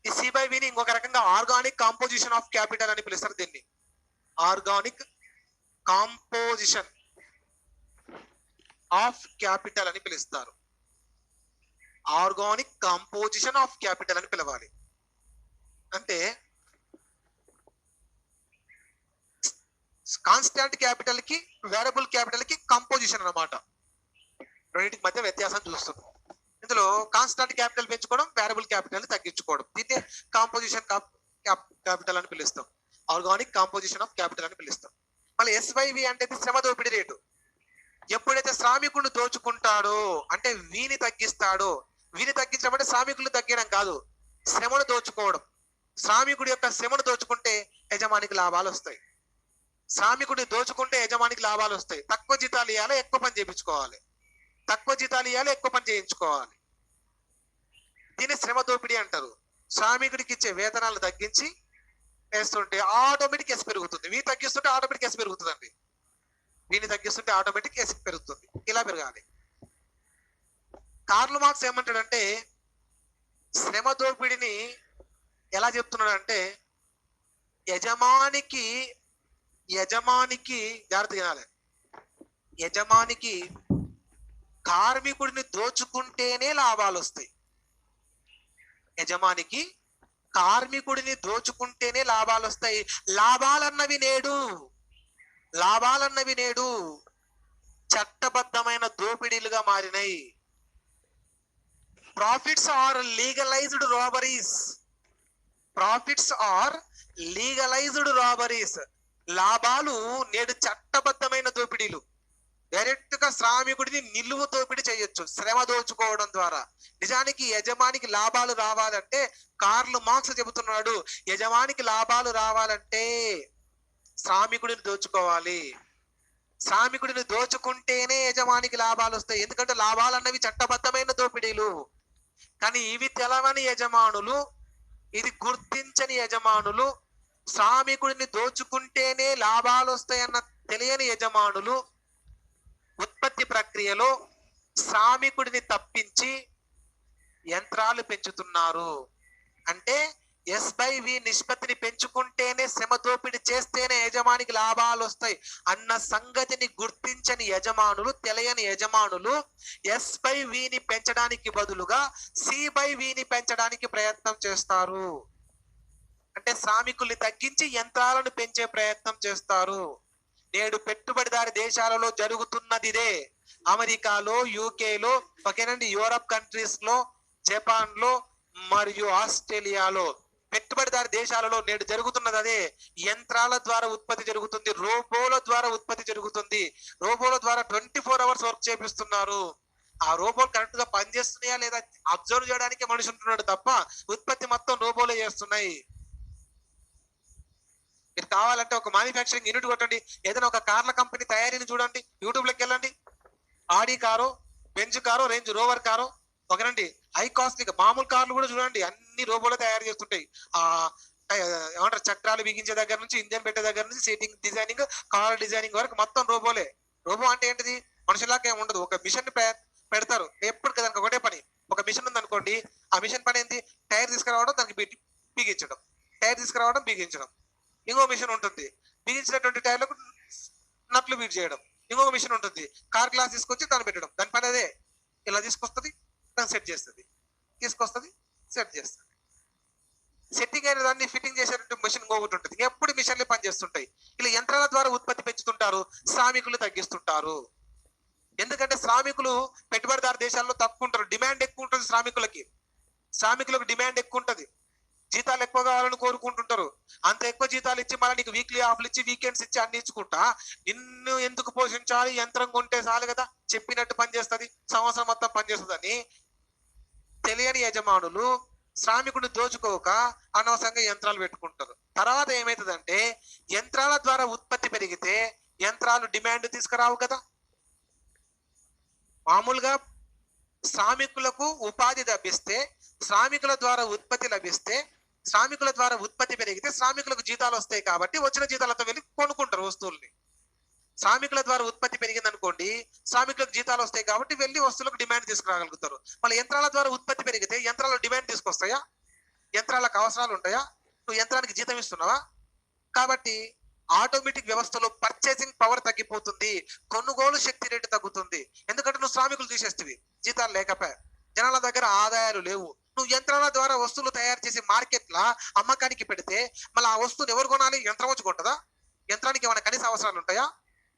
ఈ సి/విని ఇంకొక రకంగా ఆర్గానిక్ కాంపోజిషన్ ఆఫ్ క్యాపిటల్ అని పిలుస్తారు. దీన్ని ఆర్గానిక్ కాంపోజిషన్ ఆఫ్ క్యాపిటల్ అని పిలుస్తారు. ఆర్గానిక్ కాంపోజిషన్ ఆఫ్ క్యాపిటల్ అని పిలవాలి. అంటే కాన్స్టాంట్ క్యాపిటల్ కి వేరియబుల్ క్యాపిటల్ కి కంపోజిషన్ అన్నమాట. రెండింటికి మధ్య వ్యత్యాసం చూస్తున్నాం. ఇందులో కాన్స్టాంట్ క్యాపిటల్ పెంచుకోవడం, వేరియబుల్ క్యాపిటల్ తగ్గించుకోవడం, దీన్ని కాంపోజిషన్ క్యాపిటల్ అని పిలుస్తాం. ఆర్గానిక్ కాంపోజిషన్ ఆఫ్ క్యాపిటల్ అని పిలుస్తాం. మళ్ళీ ఎస్/వి అంటే శ్రమ దోపిడీ రేటు. ఎప్పుడైతే శ్రామికుడిని దోచుకుంటాడో అంటే వీని తగ్గిస్తాడో, వీని తగ్గించడం అంటే శ్రామికులు తగ్గడం కాదు, శ్రమను దోచుకోవడం. శ్రామికుడి యొక్క శ్రమను దోచుకుంటే యజమానికి లాభాలు వస్తాయి. శ్రామికుడిని దోచుకుంటే యజమానికి లాభాలు వస్తాయి. తక్కువ జీతాలు ఇవ్వాలి, ఎక్కువ పని చేయించుకోవాలి. తక్కువ జీతాలు ఇవ్వాలి, ఎక్కువ పని చేయించుకోవాలి. దీన్ని శ్రమ దోపిడీ అంటారు. శ్రామికుడికి ఇచ్చే వేతనాలు తగ్గించి వేస్తుంటే ఆటోమేటిక్ ఎస్ పెరుగుతుంది. వీ తగ్గిస్తుంటే ఆటోమేటిక్ ఎస్ పెరుగుతుందండి. వీని తగ్గిస్తుంటే ఆటోమేటిక్ ఎస్ పెరుగుతుంది. ఇలా పెరగాలి. కార్ల్ మార్క్స్ ఏమంటాడంటే శ్రమ దోపిడిని ఎలా చెప్తున్నాడంటే యజమానికి జాగ్రత్త వినాలి. యజమానికి కార్మికుడిని దోచుకుంటేనే లాభాలు వస్తాయి. యజమానికి కార్మికుడిని దోచుకుంటేనే లాభాలు వస్తాయి. లాభాలన్నవి నేడు చట్టబద్ధమైన దోపిడీలుగా మారినాయి. Profits are legalised robberies. లాభాలు నేడు చట్టబద్ధమైన దోపిడీలు. డైరెక్ట్ గా శ్రామికుడిని నిలువు దోపిడీ చేయొచ్చు శ్రమ దోచుకోవడం ద్వారా. నిజానికి యజమానికి లాభాలు రావాలంటే కార్ల్ మార్క్స్ చెబుతున్నాడు, యజమానికి లాభాలు రావాలంటే శ్రామికుడిని దోచుకోవాలి. శ్రామికుడిని దోచుకుంటేనే యజమానికి లాభాలు వస్తాయి. ఎందుకంటే లాభాలు అన్నవి చట్టబద్ధమైన దోపిడీలు. కానీ ఇవి తెలవని యజమానులు, ఇది గుర్తించని యజమానులు, శ్రామికుడిని దోచుకుంటేనే లాభాలు వస్తాయన్న తెలియని యజమానులు ఉత్పత్తి ప్రక్రియలో శ్రామికుడిని తప్పించి యంత్రాలు పెంచుతున్నారు. అంటే S/V నిష్పత్తిని పెంచుకుంటేనే శ్రమ దోపిడీ చేస్తేనే యజమానికి లాభాలు వస్తాయి అన్న సంగతిని గుర్తించని యజమానులు, తెలియని యజమానులు S/V పెంచడానికి బదులుగా C/V పెంచడానికి ప్రయత్నం చేస్తారు. అంటే శ్రామికుల్ని తగ్గించి యంత్రాలను పెంచే ప్రయత్నం చేస్తారు. నేడు పెట్టుబడిదారి దేశాలలో జరుగుతున్నది ఇదే. అమెరికాలో, యూకేలో, ఓకేనండి, యూరప్ కంట్రీస్ లో, జపాన్ లో మరియు ఆస్ట్రేలియాలో పెట్టుబడిదారి దేశాలలో నేడు జరుగుతున్నది అదే. యంత్రాల ద్వారా ఉత్పత్తి జరుగుతుంది, రోబోల ద్వారా ఉత్పత్తి జరుగుతుంది. రోబోల ద్వారా 24 hours వర్క్ చేపిస్తున్నారు. ఆ రోబోలు కరెక్ట్ గా పనిచేస్తున్నాయా లేదా అబ్జర్వ్ చేయడానికి మనిషి ఉంటున్నాడు తప్ప ఉత్పత్తి మొత్తం రోబోలే చేస్తున్నాయి. మీరు కావాలంటే ఒక మ్యానుఫ్యాక్చరింగ్ యూనిట్ కొట్టండి, ఏదైనా ఒక కార్ల కంపెనీ తయారీని చూడండి, యూట్యూబ్ లోకి వెళ్ళండి. Audi car, Benz car, Range Rover car, ఒకనండి హై కాస్ట్లీ మామూలు కార్లు కూడా చూడండి, అన్ని రోబోలో తయారు చేస్తుంటాయి. ఏమంటారు, చక్రాలు బిగించే దగ్గర నుంచి, ఇంజన్ పెట్టే దగ్గర నుంచి, సీటింగ్ డిజైనింగ్, కార్ డిజైనింగ్ వరకు మొత్తం రోబోలే. రోబో అంటే ఏంటిది? మనుషులాగా ఏమి ఉండదు. ఒక మిషన్ పెడతారు, ఎప్పుడు కదా ఒకటే పని. ఒక మిషన్ ఉంది అనుకోండి, ఆ మిషన్ పని ఏంటి? టైర్ తీసుకురావడం, దానికి బిగించడం, టైర్ తీసుకురావడం, బిగించడం. ఇంకో మిషన్ ఉంటుంది, బిగించినటువంటి టైర్లకు నట్లు బీట్ చేయడం. ఇంకొక మిషన్ ఉంటుంది, కార్ గ్లాస్ తీసుకొచ్చి దాన్ని పెట్టడం. దాని పని అదే. ఇలా తీసుకొస్తుంది, దాన్ని సెట్ చేస్తుంది, తీసుకొస్తుంది, సెట్ చేస్తుంది. సెట్టింగ్ అయిన దాన్ని ఫిట్టింగ్ చేసేటువంటి మిషన్ ఇంకొకటి ఉంటుంది. ఎప్పుడు మిషన్లు పనిచేస్తుంటాయి. ఇలా యంత్రాల ద్వారా ఉత్పత్తి పెంచుతుంటారు, శ్రామికులు తగ్గిస్తుంటారు. ఎందుకంటే శ్రామికులు పెట్టుబడిదారు దేశాల్లో తక్కువ ఉంటారు, డిమాండ్ ఎక్కువ ఉంటుంది. శ్రామికులకు డిమాండ్ ఎక్కువ ఉంటుంది, జీతాలు ఎక్కువ కావాలని కోరుకుంటుంటారు. అంత ఎక్కువ జీతాలు ఇచ్చి మళ్ళీ నీకు వీక్లీ ఆఫ్లు ఇచ్చి, వీకెండ్స్ ఇచ్చి అన్ని ఇచ్చుకుంటా నిన్ను ఎందుకు పోషించాలి? యంత్రం కొంటే చాలు కదా, చెప్పినట్టు పనిచేస్తుంది, సంవత్సరం మొత్తం పనిచేస్తుంది అని తెలియని యజమానులు శ్రామికుడిని దోచుకోక అనవసరంగా యంత్రాలు పెట్టుకుంటారు. తర్వాత ఏమైతుందంటే యంత్రాల ద్వారా ఉత్పత్తి పెరిగితే యంత్రాలు డిమాండ్ తీసుకురావు కదా. మామూలుగా శ్రామికులకు ఉపాధి లభిస్తే, శ్రామికుల ద్వారా ఉత్పత్తి లభిస్తే, శ్రామికుల ద్వారా ఉత్పత్తి పెరిగితే శ్రామికులకు జీతాలు వస్తాయి కాబట్టి వచ్చిన జీతాలతో వెళ్ళి కొనుక్కుంటారు వస్తువుల్ని. శ్రామికుల ద్వారా ఉత్పత్తి పెరిగింది అనుకోండి, శ్రామికులకు జీతాలు వస్తాయి కాబట్టి వెళ్ళి వస్తువులకు డిమాండ్ తీసుకురాగలుగుతారు. మళ్ళీ యంత్రాల ద్వారా ఉత్పత్తి పెరిగితే యంత్రాలు డిమాండ్ తీసుకొస్తాయా? యంత్రాలకు అవసరాలు ఉంటాయా? నువ్వు యంత్రానికి జీతం ఇస్తున్నావా? కాబట్టి ఆటోమేటిక్ వ్యవస్థలో పర్చేసింగ్ పవర్ తగ్గిపోతుంది, కొనుగోలు శక్తి రేటు తగ్గుతుంది. ఎందుకంటే నువ్వు శ్రామికులు తీసేస్తుంది, జీతాలు లేకపోయా, జనాల దగ్గర ఆదాయాలు లేవు. నువ్వు యంత్రాల ద్వారా వస్తువులు తయారు చేసి మార్కెట్లా అమ్మకానికి పెడితే మళ్ళీ ఆ వస్తువుని ఎవరు కొనాలి? యంత్రం వచ్చి కొంటదా? యంత్రానికి ఏమైనా కనీస అవసరాలు ఉంటాయా?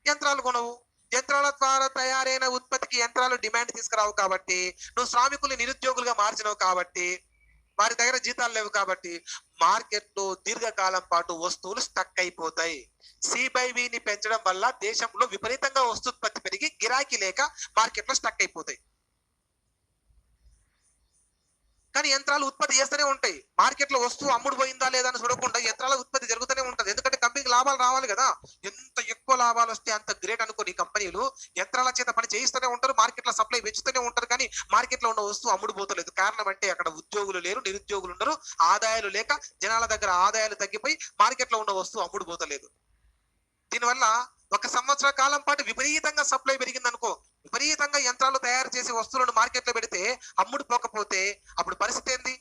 యంత్రాలు కొనవు. యంత్రాల ద్వారా తయారైన ఉత్పత్తికి యంత్రాలు డిమాండ్ తీసుకురావు కాబట్టి, నువ్వు శ్రామికుల్ని నిరుద్యోగులుగా మార్చినవు కాబట్టి, వారి దగ్గర జీతాలు లేవు కాబట్టి మార్కెట్ లో దీర్ఘకాలం పాటు వస్తువులు స్టక్ అయిపోతాయి. C/V పెంచడం వల్ల దేశంలో విపరీతంగా వస్తుత్పత్తి పెరిగి గిరాకీ లేక మార్కెట్ లో స్టక్ అయిపోతాయి. కానీ యంత్రాలు ఉత్పత్తి చేస్తూనే ఉంటాయి. మార్కెట్ లో వస్తువు అమ్ముడు పోయిందా లేదా అని చూడకుండా యంత్రాల ఉత్పత్తి జరుగుతూనే ఉంటది. ఎందుకంటే కంపెనీ కంపెనీకి లాభాలు రావాలి కదా. ఎంత ఎక్కువ లాభాలు వస్తే అంత గ్రేట్ అనుకోని కంపెనీలు యంత్రాల చేత పని చేయిస్తూనే ఉంటారు, మార్కెట్లో సప్లై పెంచుతూనే ఉంటారు, కానీ మార్కెట్లో ఉన్న వస్తువు అమ్ముడుపోతలేదు. కారణం అంటే అక్కడ ఉద్యోగులు లేరు, నిరుద్యోగులు ఉండరు, ఆదాయాలు లేక జనాల దగ్గర ఆదాయాలు తగ్గిపోయి మార్కెట్లో ఉన్న వస్తువు అమ్ముడుపోతలేదు. దీనివల్ల 1 సంవత్సర కాలం పాటు విపరీతంగా సప్లై పెరిగింది అనుకో, విపరీతంగా యంత్రాలు తయారు చేసి వస్తువులను మార్కెట్లో పెడితే అమ్ముడు పోకపోతే అప్పుడు పరిస్థితి ఏంది?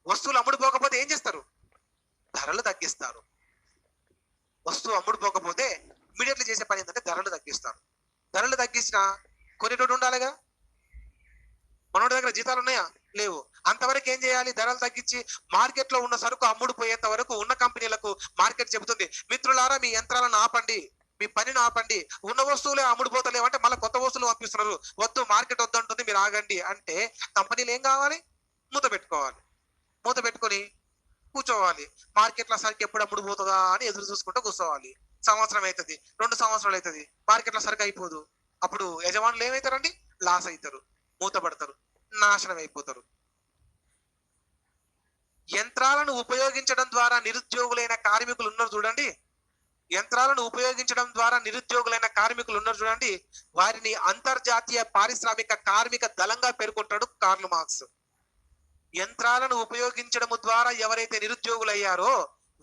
వస్తువులు అమ్ముడు పోకపోతే ఏం చేస్తారు? ధరలు తగ్గిస్తారు. వస్తువు అమ్ముడు పోకపోతే ఇమీడియట్లీ చేసే పని ఏంటంటే ధరలు తగ్గిస్తారు. ధరలు తగ్గించినా కొనేటోడు ఉండాలిగా. మనోడి దగ్గర జీతాలు ఉన్నాయా? లేవు. అంతవరకు ఏం చేయాలి? ధరలు తగ్గించి మార్కెట్లో ఉన్న సరుకు అమ్ముడు పోయేంత వరకు ఉన్న కంపెనీలకు మార్కెట్ చెబుతుంది, మిత్రులారా మీ యంత్రాలను ఆపండి, మీ పనిని ఆపండి, ఉన్న వస్తువులే అమ్ముడుపోతలేవు అంటే మళ్ళీ కొత్త వస్తువులు పంపిస్తున్నారు, వద్దు మార్కెట్ వద్దంటుంది, మీరు ఆగండి అంటే కంపెనీలు ఏం కావాలి? మూత పెట్టుకోవాలి. మూత పెట్టుకొని కూర్చోవాలి. మార్కెట్లో సరికి ఎప్పుడు అమ్ముడుపోతుందా అని ఎదురు చూసుకుంటూ కూర్చోవాలి. సంవత్సరం అవుతుంది, 2 సంవత్సరాలు అవుతుంది, మార్కెట్లో సరికి అయిపోదు. అప్పుడు యజమానులు ఏమవుతారండి? లాస్ అవుతారు, మూతపడతారు, నాశనం అయిపోతారు. యంత్రాలను ఉపయోగించడం ద్వారా నిరుద్యోగులైన కార్మికులు ఉన్నారు చూడండి, యంత్రాలను ఉపయోగించడం ద్వారా నిరుద్యోగులైన కార్మికులు ఉన్నారు చూడండి, వారిని అంతర్జాతీయ పారిశ్రామిక కార్మిక దళంగా పేర్కొంటాడు కార్ల్ మార్క్స్. యంత్రాలను ఉపయోగించడం ద్వారా ఎవరైతే నిరుద్యోగులయ్యారో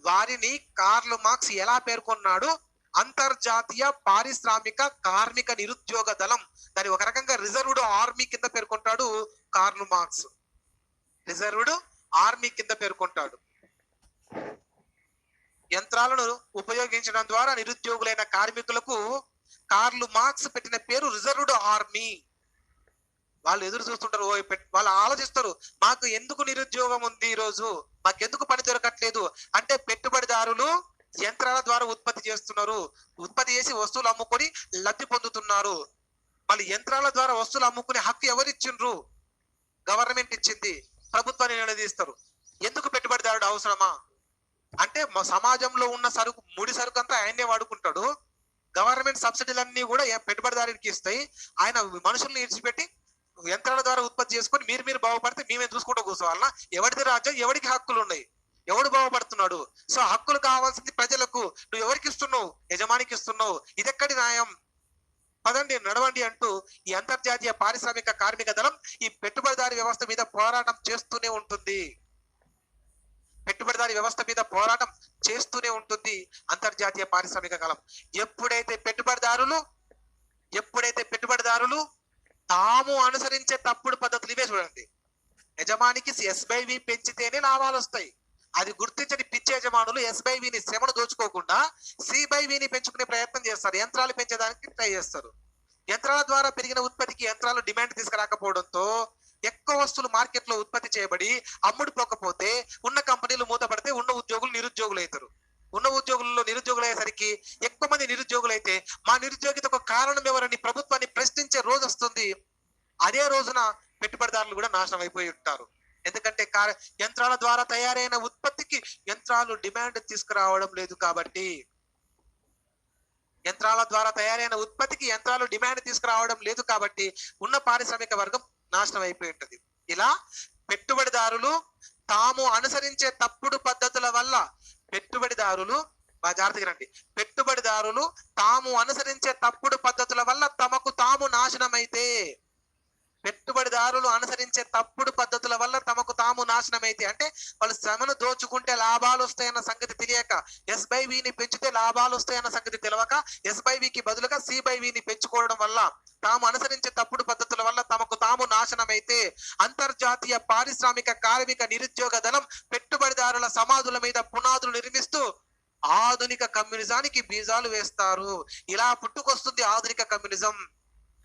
వారిని కార్ల్ మార్క్స్ ఎలా పేర్కొన్నాడు? అంతర్జాతీయ పారిశ్రామిక కార్మిక నిరుద్యోగ దళం. దాని ఒక రకంగా రిజర్వ్డ్ ఆర్మీ కింద పేర్కొంటాడు కార్ల్ మార్క్స్. రిజర్వ్డ్ ఆర్మీ కింద పేర్కొంటాడు. యంత్రాలను ఉపయోగించడం ద్వారా నిరుద్యోగులైన కార్మికులకు కార్ల్ మార్క్స్ పెట్టిన పేరు రిజర్వ్డ్ ఆర్మీ. వాళ్ళు ఎదురు చూస్తుంటారు, వాళ్ళు ఆలోచిస్తారు, మాకు ఎందుకు నిరుద్యోగం ఉంది ఈ రోజు, మాకెందుకు పని దొరకట్లేదు అంటే పెట్టుబడిదారులు యంత్రాల ద్వారా ఉత్పత్తి చేస్తున్నారు, ఉత్పత్తి చేసి వస్తువులు అమ్ముకొని లబ్ధి పొందుతున్నారు. మళ్ళీ యంత్రాల ద్వారా వస్తువులు అమ్ముకునే హక్కు ఎవరిచ్చిండ్రు? గవర్నమెంట్ ఇచ్చింది. ప్రభుత్వాన్ని నిలదీస్తారు, ఎందుకు పెట్టుబడిదారుడు అవసరమా అంటే సమాజంలో ఉన్న సరుకు, ముడి సరుకు అంతా ఆయనే వాడుకుంటాడు, గవర్నమెంట్ సబ్సిడీలన్నీ కూడా పెట్టుబడిదారునికి ఇస్తాయి, ఆయన మనుషుల్ని ఇడిచిపెట్టి యంత్రాల ద్వారా ఉత్పత్తి చేసుకొని మీరు బాగుపడితే మేమే చూసుకుంటూ కూర్చోవాలన్నా? ఎవరిది రాజ్యం? ఎవరికి హక్కులు ఉన్నాయి? ఎవడు బాగుపడుతున్నాడు? సో హక్కులు కావాల్సింది ప్రజలకు, నువ్వు ఎవరికి ఇస్తున్నావు? యజమానికి ఇస్తున్నావు. ఇదెక్కడి న్యాయం? పదండి నడవండి అంటూ ఈ అంతర్జాతీయ పారిశ్రామిక కార్మిక దళం ఈ పెట్టుబడిదారి వ్యవస్థ మీద పోరాటం చేస్తూనే ఉంటుంది. పెట్టుబడిదారి వ్యవస్థ మీద పోరాటం చేస్తూనే ఉంటుంది అంతర్జాతీయ పారిశ్రామిక దళం. ఎప్పుడైతే పెట్టుబడిదారులు తాము అనుసరించే తప్పుడు పద్ధతులు, ఇవే చూడండి, యజమానికి S/V పెంచితేనే లాభాలు వస్తాయి. అది గుర్తించని పిచ్చి యజమానులు S/Vని శ్రమను దోచుకోకుండా C/Vని పెంచుకునే ప్రయత్నం చేస్తారు, యంత్రాలు పెంచడానికి ట్రై చేస్తారు. యంత్రాల ద్వారా పెరిగిన ఉత్పత్తికి యంత్రాలు డిమాండ్ తీసుకురాకపోవడంతో ఎక్కువ వస్తువులు మార్కెట్ లో ఉత్పత్తి చేయబడి అమ్ముడుపోకపోతే ఉన్న కంపెనీలు మూతపడితే ఉన్న ఉద్యోగులు నిరుద్యోగులు అవుతారు. ఉన్న ఉద్యోగుల్లో నిరుద్యోగులు అయ్యేసరికి ఎక్కువ మంది నిరుద్యోగులు అయితే మా నిరుద్యోగితకు కారణం ఎవరని ప్రభుత్వాన్ని ప్రశ్నించే రోజు వస్తుంది. అదే రోజున పెట్టుబడిదారులు కూడా నాశనం అయిపోయి ఉంటారు. ఎందుకంటే యంత్రాల ద్వారా తయారైన ఉత్పత్తికి యంత్రాలు డిమాండ్ తీసుకురావడం లేదు కాబట్టి, యంత్రాల ద్వారా తయారైన ఉత్పత్తికి యంత్రాలు డిమాండ్ తీసుకురావడం లేదు కాబట్టి ఉన్న పారిశ్రామిక వర్గం నాశనం అయిపోయి ఉంటుంది. ఇలా పెట్టుబడిదారులు తాము అనుసరించే తప్పుడు పద్ధతుల వల్ల పెట్టుబడిదారులు తాము అనుసరించే తప్పుడు పద్ధతుల వల్ల తమకు తాము నాశనమైతే, అంటే వాళ్ళు శ్రమను దోచుకుంటే లాభాలు వస్తాయన్న సంగతి తెలియక, S/Vని పెంచితే లాభాలు వస్తాయన్న సంగతి తెలియక S/Vకి బదులుగా C/Vని పెంచుకోవడం వల్ల, తాము అనుసరించే తప్పుడు పద్ధతుల వల్ల తమకు తాము నాశనమైతే అంతర్జాతీయ పారిశ్రామిక కార్మిక నిరుద్యోగ దళం పెట్టుబడిదారుల సమాధుల మీద పునాదులు నిర్మిస్తూ ఆధునిక కమ్యూనిజానికి బీజాలు వేస్తారు. ఇలా పుట్టుకొస్తుంది ఆధునిక కమ్యూనిజం.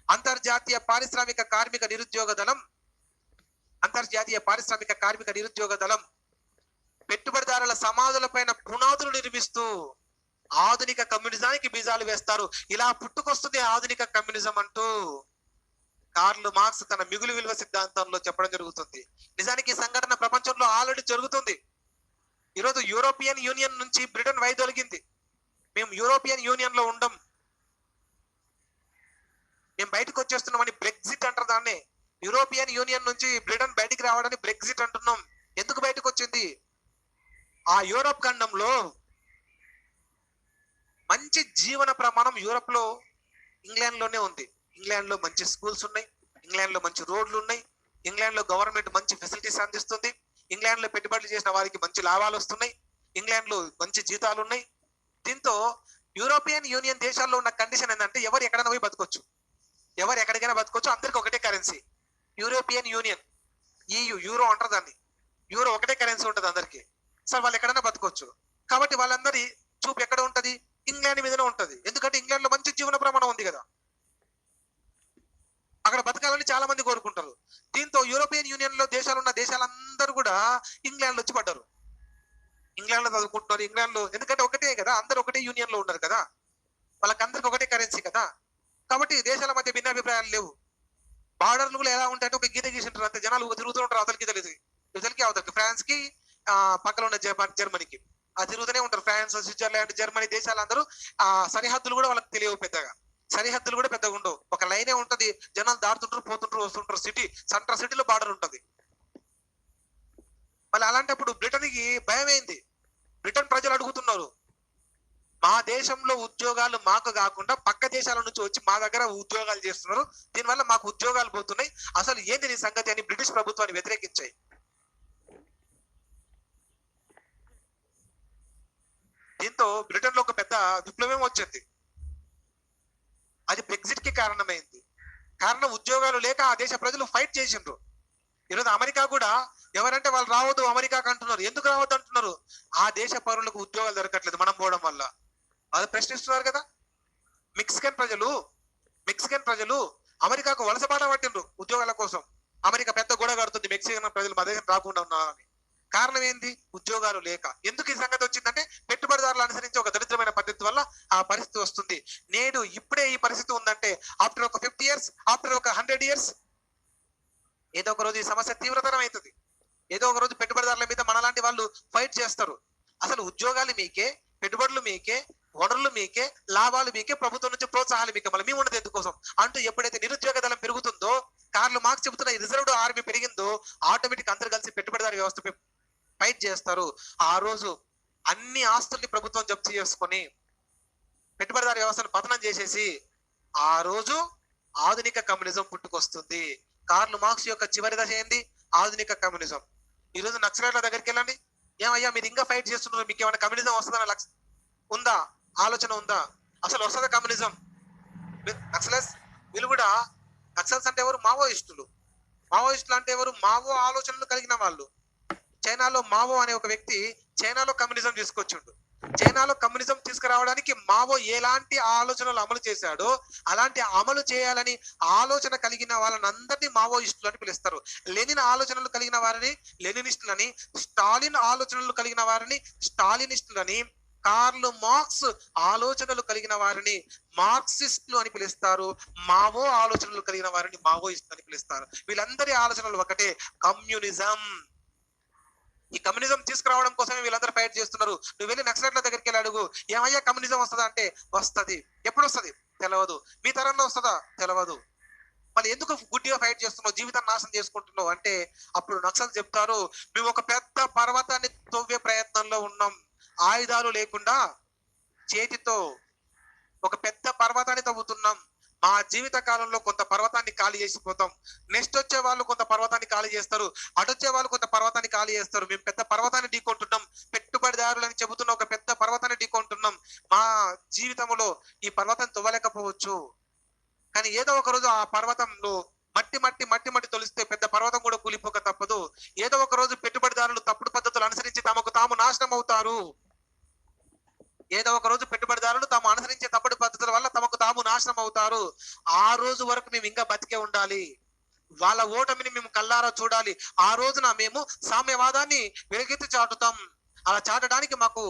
అంతర్జాతీయ పారిశ్రామిక కార్మిక నిరుద్యోగ దళం పెట్టుబడిదారుల సమాధుల పైన పునాదులు నిర్మిస్తూ ఆధునిక కమ్యూనిజానికి బీజాలు వేస్తారు. ఇలా పుట్టుకొస్తుంది ఆధునిక కమ్యూనిజం అంటూ కార్ల్ మార్క్స్ తన మిగులు విలువ సిద్ధాంతంలో చెప్పడం జరుగుతుంది. నిజానికి ఈ సంఘటన ప్రపంచంలో ఆల్రెడీ జరుగుతుంది. ఈరోజు యూరోపియన్ యూనియన్ నుంచి బ్రిటన్ వైదొలిగింది. మేము యూరోపియన్ యూనియన్ లో ఉండం, మేము బయటకు వచ్చేస్తున్నామని బ్రెగ్జిట్ అంటారు దాన్ని. యూరోపియన్ యూనియన్ నుంచి బ్రిటన్ బయటికి రావడానికి బ్రెగ్జిట్ అంటున్నాం. ఎందుకు బయటకు వచ్చింది? ఆ యూరోప్ ఖండంలో మంచి జీవన ప్రమాణం యూరోప్ లో, ఇంగ్లాండ్ లోనే ఉంది. ఇంగ్లాండ్ లో మంచి స్కూల్స్ ఉన్నాయి, ఇంగ్లాండ్ లో మంచి రోడ్లు ఉన్నాయి, ఇంగ్లాండ్ లో గవర్నమెంట్ మంచి ఫెసిలిటీస్ అందిస్తుంది, ఇంగ్లాండ్ లో పెట్టుబడులు చేసిన వారికి మంచి లాభాలు వస్తున్నాయి, ఇంగ్లాండ్ లో మంచి జీతాలు ఉన్నాయి. దీంతో యూరోపియన్ యూనియన్ దేశాల్లో ఉన్న కండిషన్ ఏంటంటే ఎవరు ఎక్కడైనా పోయి బతకొచ్చు, ఎవరు ఎక్కడికైనా బతకొచ్చు, అందరికి ఒకటే currency. European union, EU, euro అంటారు దాన్ని. యూరో ఒకటే కరెన్సీ ఉంటుంది అందరికి. సార్ వాళ్ళు ఎక్కడైనా బతకొచ్చు. కాబట్టి వాళ్ళందరి చూపు ఎక్కడ ఉంటది? ఇంగ్లాండ్ మీదనే ఉంటది. ఎందుకంటే ఇంగ్లాండ్ లో మంచి జీవన ప్రమాణం ఉంది కదా, అక్కడ బతకాలని చాలా మంది కోరుకుంటారు. దీంతో యూరోపియన్ యూనియన్ లో దేశాలు ఉన్న దేశాలందరూ కూడా ఇంగ్లాండ్ లో వచ్చి పడ్డారు. ఇంగ్లాండ్ లో చదువుకుంటున్నారు, ఇంగ్లాండ్ లో, ఎందుకంటే ఒకటే కదా, అందరు ఒకటే యూనియన్ లో ఉన్నారు కదా, వాళ్ళకందరికి ఒకటే కరెన్సీ కదా. కాబట్టి దేశాల మధ్య భిన్నాభిప్రాయాలు లేవు. బార్డర్లు కూడా ఎలా ఉంటాయంటే ఒక గీత గీసింటారు, అంతే. జనాలు తిరుగుతూ ఉంటారు, అవతలికి తెలియదు, ఇవతలికి అవతలికి, ఫ్రాన్స్ కి పక్కన ఉన్న జర్మనీకి తిరుగుతూనే ఉంటారు. ఫ్రాన్స్, స్విట్జర్లాండ్, జర్మనీ దేశాలందరూ సరిహద్దులు కూడా వాళ్ళకి తెలియవు పెద్దగా. సరిహద్దులు కూడా పెద్దగా ఉండవు, ఒక లైనే ఉంటది. జనాలు దాటుతుంటారు, పోతుంటారు, వస్తుంటారు. సెంట్రల్ సిటీలో బార్డర్ ఉంటది. మళ్ళీ అలాంటప్పుడు బ్రిటన్ కి భయమైంది. బ్రిటన్ ప్రజలు అడుగుతున్నారు, మా దేశంలో ఉద్యోగాలు మాకు కాకుండా పక్క దేశాల నుంచి వచ్చి మా దగ్గర ఉద్యోగాలు చేస్తున్నారు, దీనివల్ల మాకు ఉద్యోగాలు పోతున్నాయి, అసలు ఏంది నీ సంగతి అని బ్రిటిష్ ప్రభుత్వాన్ని వ్యతిరేకించాయి. దీంతో బ్రిటన్ లో ఒక పెద్ద విప్లవం వచ్చింది. అది బ్రెగ్జిట్ కి కారణమైంది. కారణం ఉద్యోగాలు లేక ఆ దేశ ప్రజలు ఫైట్ చేసిండ్రు. ఈరోజు అమెరికా కూడా ఎవరంటే వాళ్ళు రావద్దు అమెరికాకు అంటున్నారు. ఎందుకు రావద్దు అంటున్నారు? ఆ దేశ పౌరులకు ఉద్యోగాలు దొరకట్లేదు మనం పోవడం వల్ల. అది ప్రశ్నిస్తున్నారు కదా. మెక్సికన్ ప్రజలు అమెరికాకు వలసబాట పట్టిండ్రు ఉద్యోగాల కోసం. అమెరికా పెద్ద గొడవ కడుతుంది మెక్సికన్ ప్రజలు మా దేశం రాకుండా ఉన్నారని. కారణం ఏంది? ఉద్యోగాలు లేక. ఎందుకు ఈ సంగతి వచ్చిందంటే పెట్టుబడిదారులు అనుసరించే ఒక దరిద్రమైన పద్ధతి వల్ల ఆ పరిస్థితి వస్తుంది. నేడు ఇప్పుడే ఈ పరిస్థితి ఉందంటే ఆఫ్టర్ ఒక 50 years, ఆఫ్టర్ ఒక 100 years ఏదో ఒక రోజు ఈ సమస్య తీవ్రతరం అవుతుంది. ఏదో ఒక రోజు పెట్టుబడిదారుల మీద మనలాంటి వాళ్ళు ఫైట్ చేస్తారు. అసలు ఉద్యోగాలు మీకే, పెట్టుబడులు మీకే, వనరులు మీకే, లాభాలు మీకే, ప్రభుత్వం నుంచి ప్రోత్సాహాలు మీకే, మళ్ళీ మేము ఉన్నది ఎందుకోసం అంటూ ఎప్పుడైతే నిరుద్యోగ దళం పెరుగుతుందో, కార్ల్ మార్క్స్ చెబుతున్న ఈ రిజర్వ్డ్ ఆర్మీ పెరిగిందో, ఆటోమేటిక్ అందరు కలిసి పెట్టుబడిదారు వ్యవస్థ ఫైట్ చేస్తారు. ఆ రోజు అన్ని ఆస్తుల్ని ప్రభుత్వం జప్తు చేసుకొని పెట్టుబడిదారు వ్యవస్థను పతనం చేసేసి ఆ రోజు ఆధునిక కమ్యూనిజం పుట్టుకొస్తుంది. కార్ల్ మార్క్స్ యొక్క చివరి దశ ఏంది? ఆధునిక కమ్యూనిజం. ఈ రోజు నక్సలైట్ల దగ్గరికి వెళ్ళండి, ఏమయ్యా మీరు ఇంకా ఫైట్ చేస్తున్నారు, మీకు ఏమైనా కమ్యూనిజం వస్తుందన్న ఉందా? ఆలోచన ఉందా? అసలు వస్తుందా కమ్యూనిజం? నక్సలైట్స్ వీళ్ళు కూడా, నక్సల్స్ అంటే ఎవరు? మావోయిస్టులు అంటే ఎవరు? మావో ఆలోచనలు కలిగిన వాళ్ళు. చైనాలో మావో అనే ఒక వ్యక్తి చైనాలో కమ్యూనిజం తీసుకొచ్చిండు. చైనాలో కమ్యూనిజం తీసుకురావడానికి మావో ఎలాంటి ఆలోచనలు అమలు చేశాడో అలాంటి అమలు చేయాలని ఆలోచన కలిగిన వాళ్ళని అందరినీ మావోయిస్టులు అని పిలుస్తారు. లెనిన్ ఆలోచనలు కలిగిన వారిని లెనినిస్టులని, స్టాలిన్ ఆలోచనలు కలిగిన వారిని స్టాలినిస్టులని, కార్ల్ మార్క్స్ ఆలోచనలు కలిగిన వారిని మార్క్సిస్టులు అని పిలుస్తారు. మావో ఆలోచనలు కలిగిన వారిని మావోయిస్టులు అని పిలుస్తారు. వీళ్ళందరి ఆలోచనలు ఒకటే, కమ్యూనిజం. ఈ కమ్యూనిజం తీసుకురావడం కోసమే వీళ్ళందరూ ఫైట్ చేస్తున్నారు. నువ్వు వెళ్ళి నక్సలైట్ల దగ్గరికి వెళ్ళి అడుగు, ఏమయ్యా కమ్యూనిజం వస్తుందా అంటే వస్తది. ఎప్పుడు వస్తుంది తెలియదు. మీ తరంలో వస్తుందా తెలియదు. మళ్ళీ ఎందుకు గుడ్డిగా ఫైట్ చేస్తున్నావు, జీవితాన్ని నాశనం చేసుకుంటున్నావు అంటే అప్పుడు నక్సల్ చెప్తారు, మేము ఒక పెద్ద పర్వతాన్ని తవ్వే ప్రయత్నంలో ఉన్నాం, ఆయుధాలు లేకుండా చేతితో ఒక పెద్ద పర్వతాన్ని తవ్వుతున్నాం. మా జీవిత కాలంలో కొంత పర్వతాన్ని ఖాళీ చేసిపోతాం, నెక్స్ట్ వచ్చే వాళ్ళు కొంత పర్వతాన్ని ఖాళీ చేస్తారు, అటొచ్చే వాళ్ళు కొంత పర్వతాన్ని ఖాళీ చేస్తారు. మేము పెద్ద పర్వతాన్ని ఢీకొంటున్నాం, పెట్టుబడిదారులు అని చెబుతున్న ఒక పెద్ద పర్వతాన్ని ఢీకొంటున్నాం. మా జీవితంలో ఈ పర్వతాన్ని తవ్వలేకపోవచ్చు, కానీ ఏదో ఒక రోజు ఆ పర్వతంలో మట్టి తొలిస్తే పెద్ద పర్వతం కూడా కూలిపోక తప్పదు. ఏదో ఒక రోజు పెట్టుబడిదారులు తప్పుడు పద్ధతులు అనుసరించి తమకు తాము నాశనం అవుతారు. ఏదో ఒక రోజు పెట్టుబడిదారులు తాము అనుసరించే తప్పుడు పద్ధతుల వల్ల తమకు తాము నాశనం అవుతారు. ఆ రోజు వరకు మేము ఇంకా బతికే ఉండాలి, వాళ్ళ ఓటమిని మేము కల్లారా చూడాలి. ఆ రోజున మేము సామ్యవాదాన్ని వెలుగెత్తి చాటుతాం. అలా చాటడానికి మాకు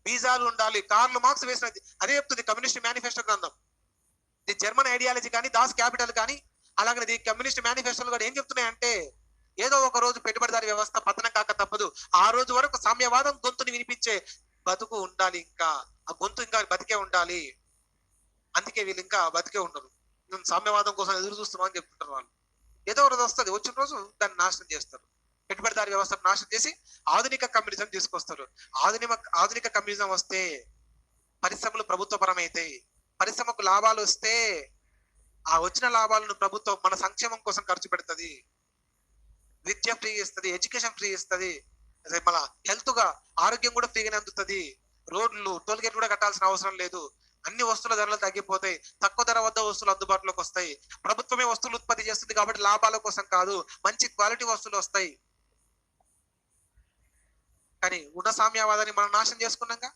బీజాలు ఉండాలి. కార్ల్ మార్క్స్ వేసినది అదే చెప్తుంది కమ్యూనిస్ట్ మేనిఫెస్టో గ్రంథం. ది జర్మన్ ఐడియాలజీ కానీ, దాస్ క్యాపిటల్ కానీ, అలాగే ది కమ్యూనిస్ట్ మేనిఫెస్టోలు కూడా ఏం చెప్తున్నాయంటే ఏదో ఒక రోజు పెట్టుబడిదారి వ్యవస్థ పతనం కాక తప్పదు. ఆ రోజు వరకు సామ్యవాదం గొంతుని వినిపించే బతుకు ఉండాలి, ఇంకా ఆ గొంతు ఇంకా బతికే ఉండాలి. అందుకే వీళ్ళు ఇంకా బతికే ఉండరు. మేము సామ్యవాదం కోసం ఎదురు చూస్తున్నాం అని చెప్తుంటారు వాళ్ళు. ఏదో ఒక రోజు వస్తుంది, వచ్చిన రోజు దాన్ని నాశనం చేస్తారు. పెట్టుబడిదారి వ్యవస్థను నాశనం చేసి ఆధునిక కమ్యూనిజం తీసుకొస్తారు. ఆధునిక కమ్యూనిజం వస్తే పరిశ్రమలు ప్రభుత్వపరమైతాయి. పరిశ్రమకు లాభాలు వస్తే ఆ వచ్చిన లాభాలను ప్రభుత్వం మన సంక్షేమం కోసం ఖర్చు పెడుతుంది. విద్య ఫ్రీ ఇస్తుంది, ఎడ్యుకేషన్ ఫ్రీ ఇస్తుంది, మన హెల్త్ గా ఆరోగ్యం కూడా ఫ్రీగానే అందుతుంది. రోడ్లు టోల్ గేట్ కూడా కట్టాల్సిన అవసరం లేదు. అన్ని వస్తువుల ధరలు తగ్గిపోతాయి, తక్కువ ధర వద్ద వస్తువులు అందుబాటులోకి వస్తాయి. ప్రభుత్వమే వస్తువులు ఉత్పత్తి చేస్తుంది కాబట్టి లాభాల కోసం కాదు, మంచి క్వాలిటీ వస్తువులు వస్తాయి. కానీ ఉన్న సామ్యవాదాన్ని మనం నాశనం చేసుకున్నాగా.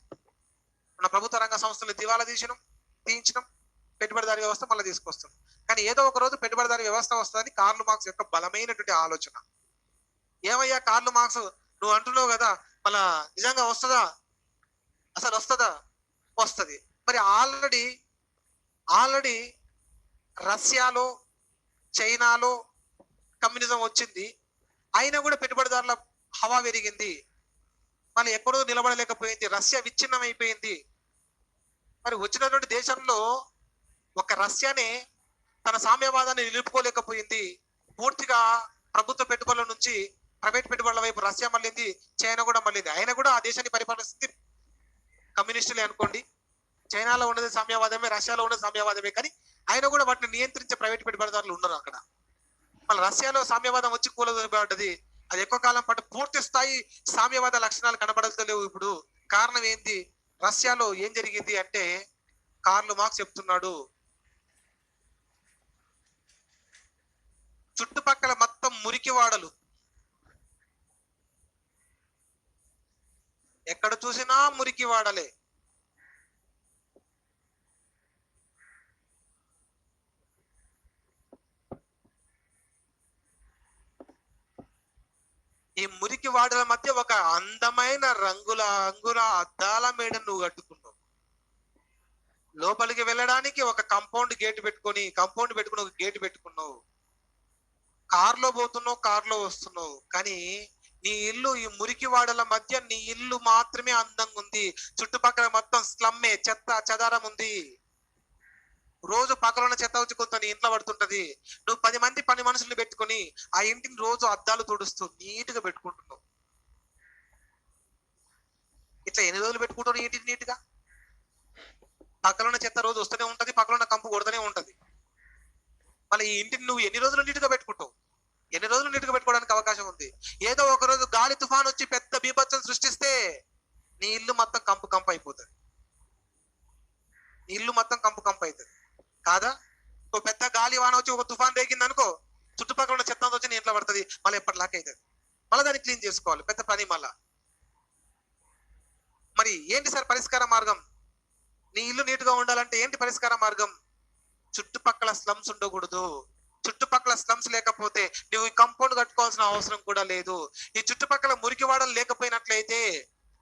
మన ప్రభుత్వ రంగ సంస్థలు దివాలా తీయించడం, పెట్టుబడిదారీ వ్యవస్థ మళ్ళీ తీసుకొస్తాం. కానీ ఏదో ఒక రోజు పెట్టుబడిదారీ వ్యవస్థ వస్తుందని కార్ల్ మార్క్స్ యొక్క బలమైనటువంటి ఆలోచన. ఏమయ్యా కార్ల్ మార్క్స్, నువ్వు అంటున్నావు కదా, మళ్ళా నిజంగా వస్తుందా? అసలు వస్తుందా? వస్తుంది. మరి ఆల్రెడీ రష్యాలో, చైనాలో కమ్యూనిజం వచ్చింది, అయినా కూడా పెట్టుబడిదారుల హవా పెరిగింది. మళ్ళీ ఎక్కడో నిలబడలేకపోయింది, రష్యా విచ్ఛిన్నం అయిపోయింది. మరి వచ్చినటువంటి దేశంలో ఒక రష్యానే తన సామ్యవాదాన్ని నిలుపుకోలేకపోయింది. పూర్తిగా ప్రభుత్వ పెట్టుబడుల నుంచి ప్రైవేట్ పెట్టుబడుల వైపు రష్యా మళ్ళింది, చైనా కూడా మళ్ళింది. ఆయన కూడా ఆ దేశాన్ని పరిపాలిస్తుంది కమ్యూనిస్టులే అనుకోండి. చైనాలో ఉన్నది సామ్యవాదమే, రష్యాలో ఉన్నది సామ్యవాదమే, కానీ ఆయన కూడా వాటిని నియంత్రించే ప్రైవేట్ పెట్టుబడిదారులు ఉన్నారు అక్కడ. మళ్ళీ రష్యాలో సామ్యవాదం వచ్చి కూలబడ్డది. అది ఎక్కువ కాలం పాటు పూర్తి స్థాయి సామ్యవాద లక్షణాలు కనబడతలేవు. ఇప్పుడు కారణం ఏంటి? రష్యాలో ఏం జరిగింది అంటే, కార్ల్ మార్క్స్ చెప్తున్నాడు, చుట్టుపక్కల మొత్తం మురికి వాడలు, ఎక్కడ చూసినా మురికి వాడలే. ఈ మురికి వాడల మధ్య ఒక అందమైన రంగుల అద్దాల మేడ నువ్వు కట్టుకున్నావు. లోపలికి వెళ్ళడానికి ఒక కాంపౌండ్ పెట్టుకుని ఒక గేట్ పెట్టుకున్నావు. కార్లో పోతున్నావు, కార్లో వస్తున్నావు, కానీ నీ ఇల్లు ఈ మురికి వాడల మధ్య నీ ఇల్లు మాత్రమే అందంగా ఉంది. చుట్టుపక్కల మొత్తం స్లమ్మే, చెత్త చెదారం ఉంది. రోజు పక్కన ఉన్న చెత్త వచ్చి కొంత నీ ఇంట్లో పడుతుంటది. నువ్వు 10 మంది పని మనుషులు పెట్టుకుని ఆ ఇంటిని రోజు అద్దాలు తుడుస్తూ నీట్ గా పెట్టుకుంటున్నావు. ఇట్లా ఎన్ని రోజులు పెట్టుకుంటావు నీ ఇంటిని నీట్ గా? పక్కన ఉన్న చెత్త రోజు వస్తూనే ఉంటది, పక్కన ఉన్న కంపు కొడుతూనే ఉంటది. మళ్ళీ ఈ ఇంటిని నువ్వు ఎన్ని రోజులు నీట్ గా పెట్టుకుంటావు? ఎన్ని రోజులు నీట్ గా పెట్టుకోవడానికి అవకాశం ఉంది? ఏదో ఒక రోజు గాలి తుఫాన్ వచ్చి పెద్ద బీభత్సం సృష్టిస్తే నీ ఇల్లు మొత్తం కంపు అయిపోతుంది. నీ ఇల్లు మొత్తం కంపు అవుతుంది కాదా? ఒక పెద్ద గాలి వాన వచ్చి ఒక తుఫాన్ రేగింది అనుకో, చుట్టుపక్కల ఉన్న చెత్త వచ్చి నీ ఇంట్లో పడుతుంది, మళ్ళీ ఎప్పటిలాగా అవుతుంది. మళ్ళీ దాన్ని క్లీన్ చేసుకోవాలి, పెద్ద పని. మరి ఏంటి సార్ పరిష్కార మార్గం? నీ ఇల్లు నీట్ గా ఉండాలంటే ఏంటి పరిష్కార మార్గం? చుట్టుపక్కల స్లమ్స్ ఉండకూడదు. చుట్టుపక్కల స్లమ్స్ లేకపోతే నువ్వు ఈ కాంపౌండ్ కట్టుకోవాల్సిన అవసరం కూడా లేదు. ఈ చుట్టుపక్కల మురికి వాడలు లేకపోయినట్లయితే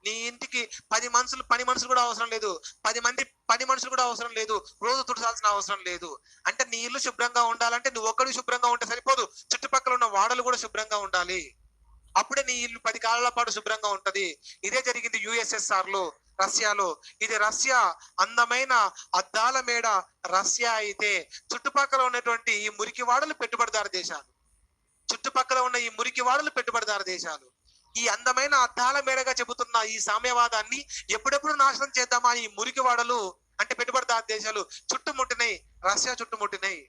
నీ ఇంటికి 10 పని మనుషులు కూడా అవసరం లేదు, 10 మంది పని మనుషులు కూడా అవసరం లేదు, రోజు తుడసాల్సిన అవసరం లేదు. అంటే నీ ఇల్లు శుభ్రంగా ఉండాలంటే నువ్వు ఒక్కడు శుభ్రంగా ఉంటే సరిపోదు, చుట్టుపక్కల ఉన్న వాడలు కూడా శుభ్రంగా ఉండాలి. అప్పుడే నీ ఇల్లు 10 కాలాల పాటు శుభ్రంగా ఉంటది. ఇదే జరిగింది యుఎస్ఎస్ఆర్ లో, రష్యాలో. ఇది రష్యా అందమైన అద్దాల మేడ రష్యా అయితే, చుట్టుపక్కల ఉన్నటువంటి ఈ మురికి వాడలు పెట్టుబడిదారు దేశాలు. చుట్టుపక్కల ఉన్న ఈ మురికి వాడలు పెట్టుబడిదారు దేశాలు. ఈ అందమైన అద్దాల మేడగా చెబుతున్న ఈ సామ్యవాదాన్ని ఎప్పుడెప్పుడు నాశనం చేద్దామా ఈ మురికి వాడలు అంటే పెట్టుబడిదారు దేశాలు చుట్టుముట్టినాయి, రష్యా చుట్టుముట్టినాయి.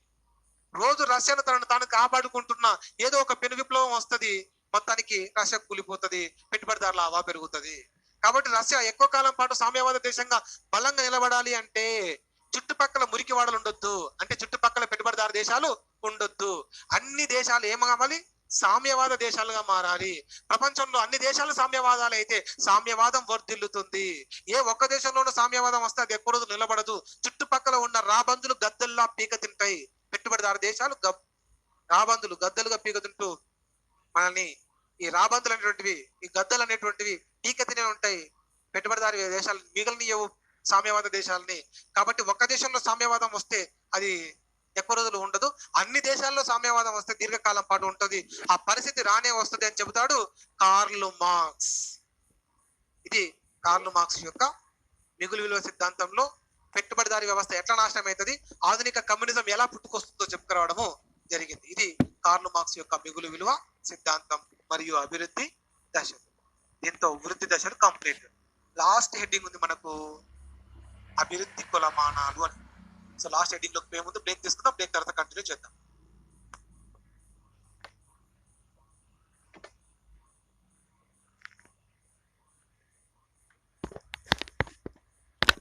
రోజు రష్యాను తనను తాను కాపాడుకుంటున్న ఏదో ఒక పెను విప్లవం వస్తది, మొత్తానికి రష్యా కూలిపోతుంది, పెట్టుబడిదారుల హవా పెరుగుతుంది. కాబట్టి రష్యా ఎక్కువ కాలం పాటు సామ్యవాద దేశంగా బలంగా నిలబడాలి అంటే చుట్టుపక్కల మురికి వాడలు ఉండొద్దు, అంటే చుట్టుపక్కల పెట్టుబడిదారు దేశాలు ఉండొద్దు. అన్ని దేశాలు ఏం కావాలి? సామ్యవాద దేశాలుగా మారాలి. ప్రపంచంలో అన్ని దేశాలు సామ్యవాదాలు అయితే సామ్యవాదం వర్ధిల్లుతుంది. ఏ ఒక్క దేశంలోనూ సామ్యవాదం వస్తే అది ఎక్కువ రోజులు నిలబడదు. చుట్టుపక్కల ఉన్న రాబందులు గద్దల్లా పీక తింటాయి. పెట్టుబడిదారు దేశాలు రాబందులు గద్దలుగా పీక తింటూ మనల్ని, ఈ రాబందులు అనేటువంటివి, ఈ గద్దలు అనేటువంటివి పీక తినే ఉంటాయి. పెట్టుబడిదారు దేశాలు మిగిలినయవు సామ్యవాద దేశాలని. కాబట్టి ఒక్క దేశంలో సామ్యవాదం వస్తే అది ఎక్కువ రోజులు ఉండదు, అన్ని దేశాల్లో సామ్యవాదం వస్తే దీర్ఘకాలం పాటు ఉంటది. ఆ పరిస్థితి రానే వస్తుంది అని చెబుతాడు కార్ల్ మార్క్స్. ఇది కార్ల్ మార్క్స్ యొక్క మిగులు విలువ సిద్ధాంతంలో పెట్టుబడిదారి వ్యవస్థ ఎట్లా నాశనం అవుతుంది, ఆధునిక కమ్యూనిజం ఎలా పుట్టుకొస్తుందో చెప్పుకురావడము జరిగింది. ఇది కార్ల్ మార్క్స్ యొక్క మిగులు విలువ సిద్ధాంతం మరియు అభివృద్ధి దశలు. దీంతో వృద్ధి దశలు కంప్లీట్. లాస్ట్ హెడ్డింగ్ ఉంది మనకు, అభివృద్ధి కొలమానాలు అని. సో లాస్ట్ హెడ్డింగ్ లోకి పోయే ముందు బ్రేక్ తీసుకుందాం, బ్రేక్ తర్వాత కంటిన్యూ చేద్దాం.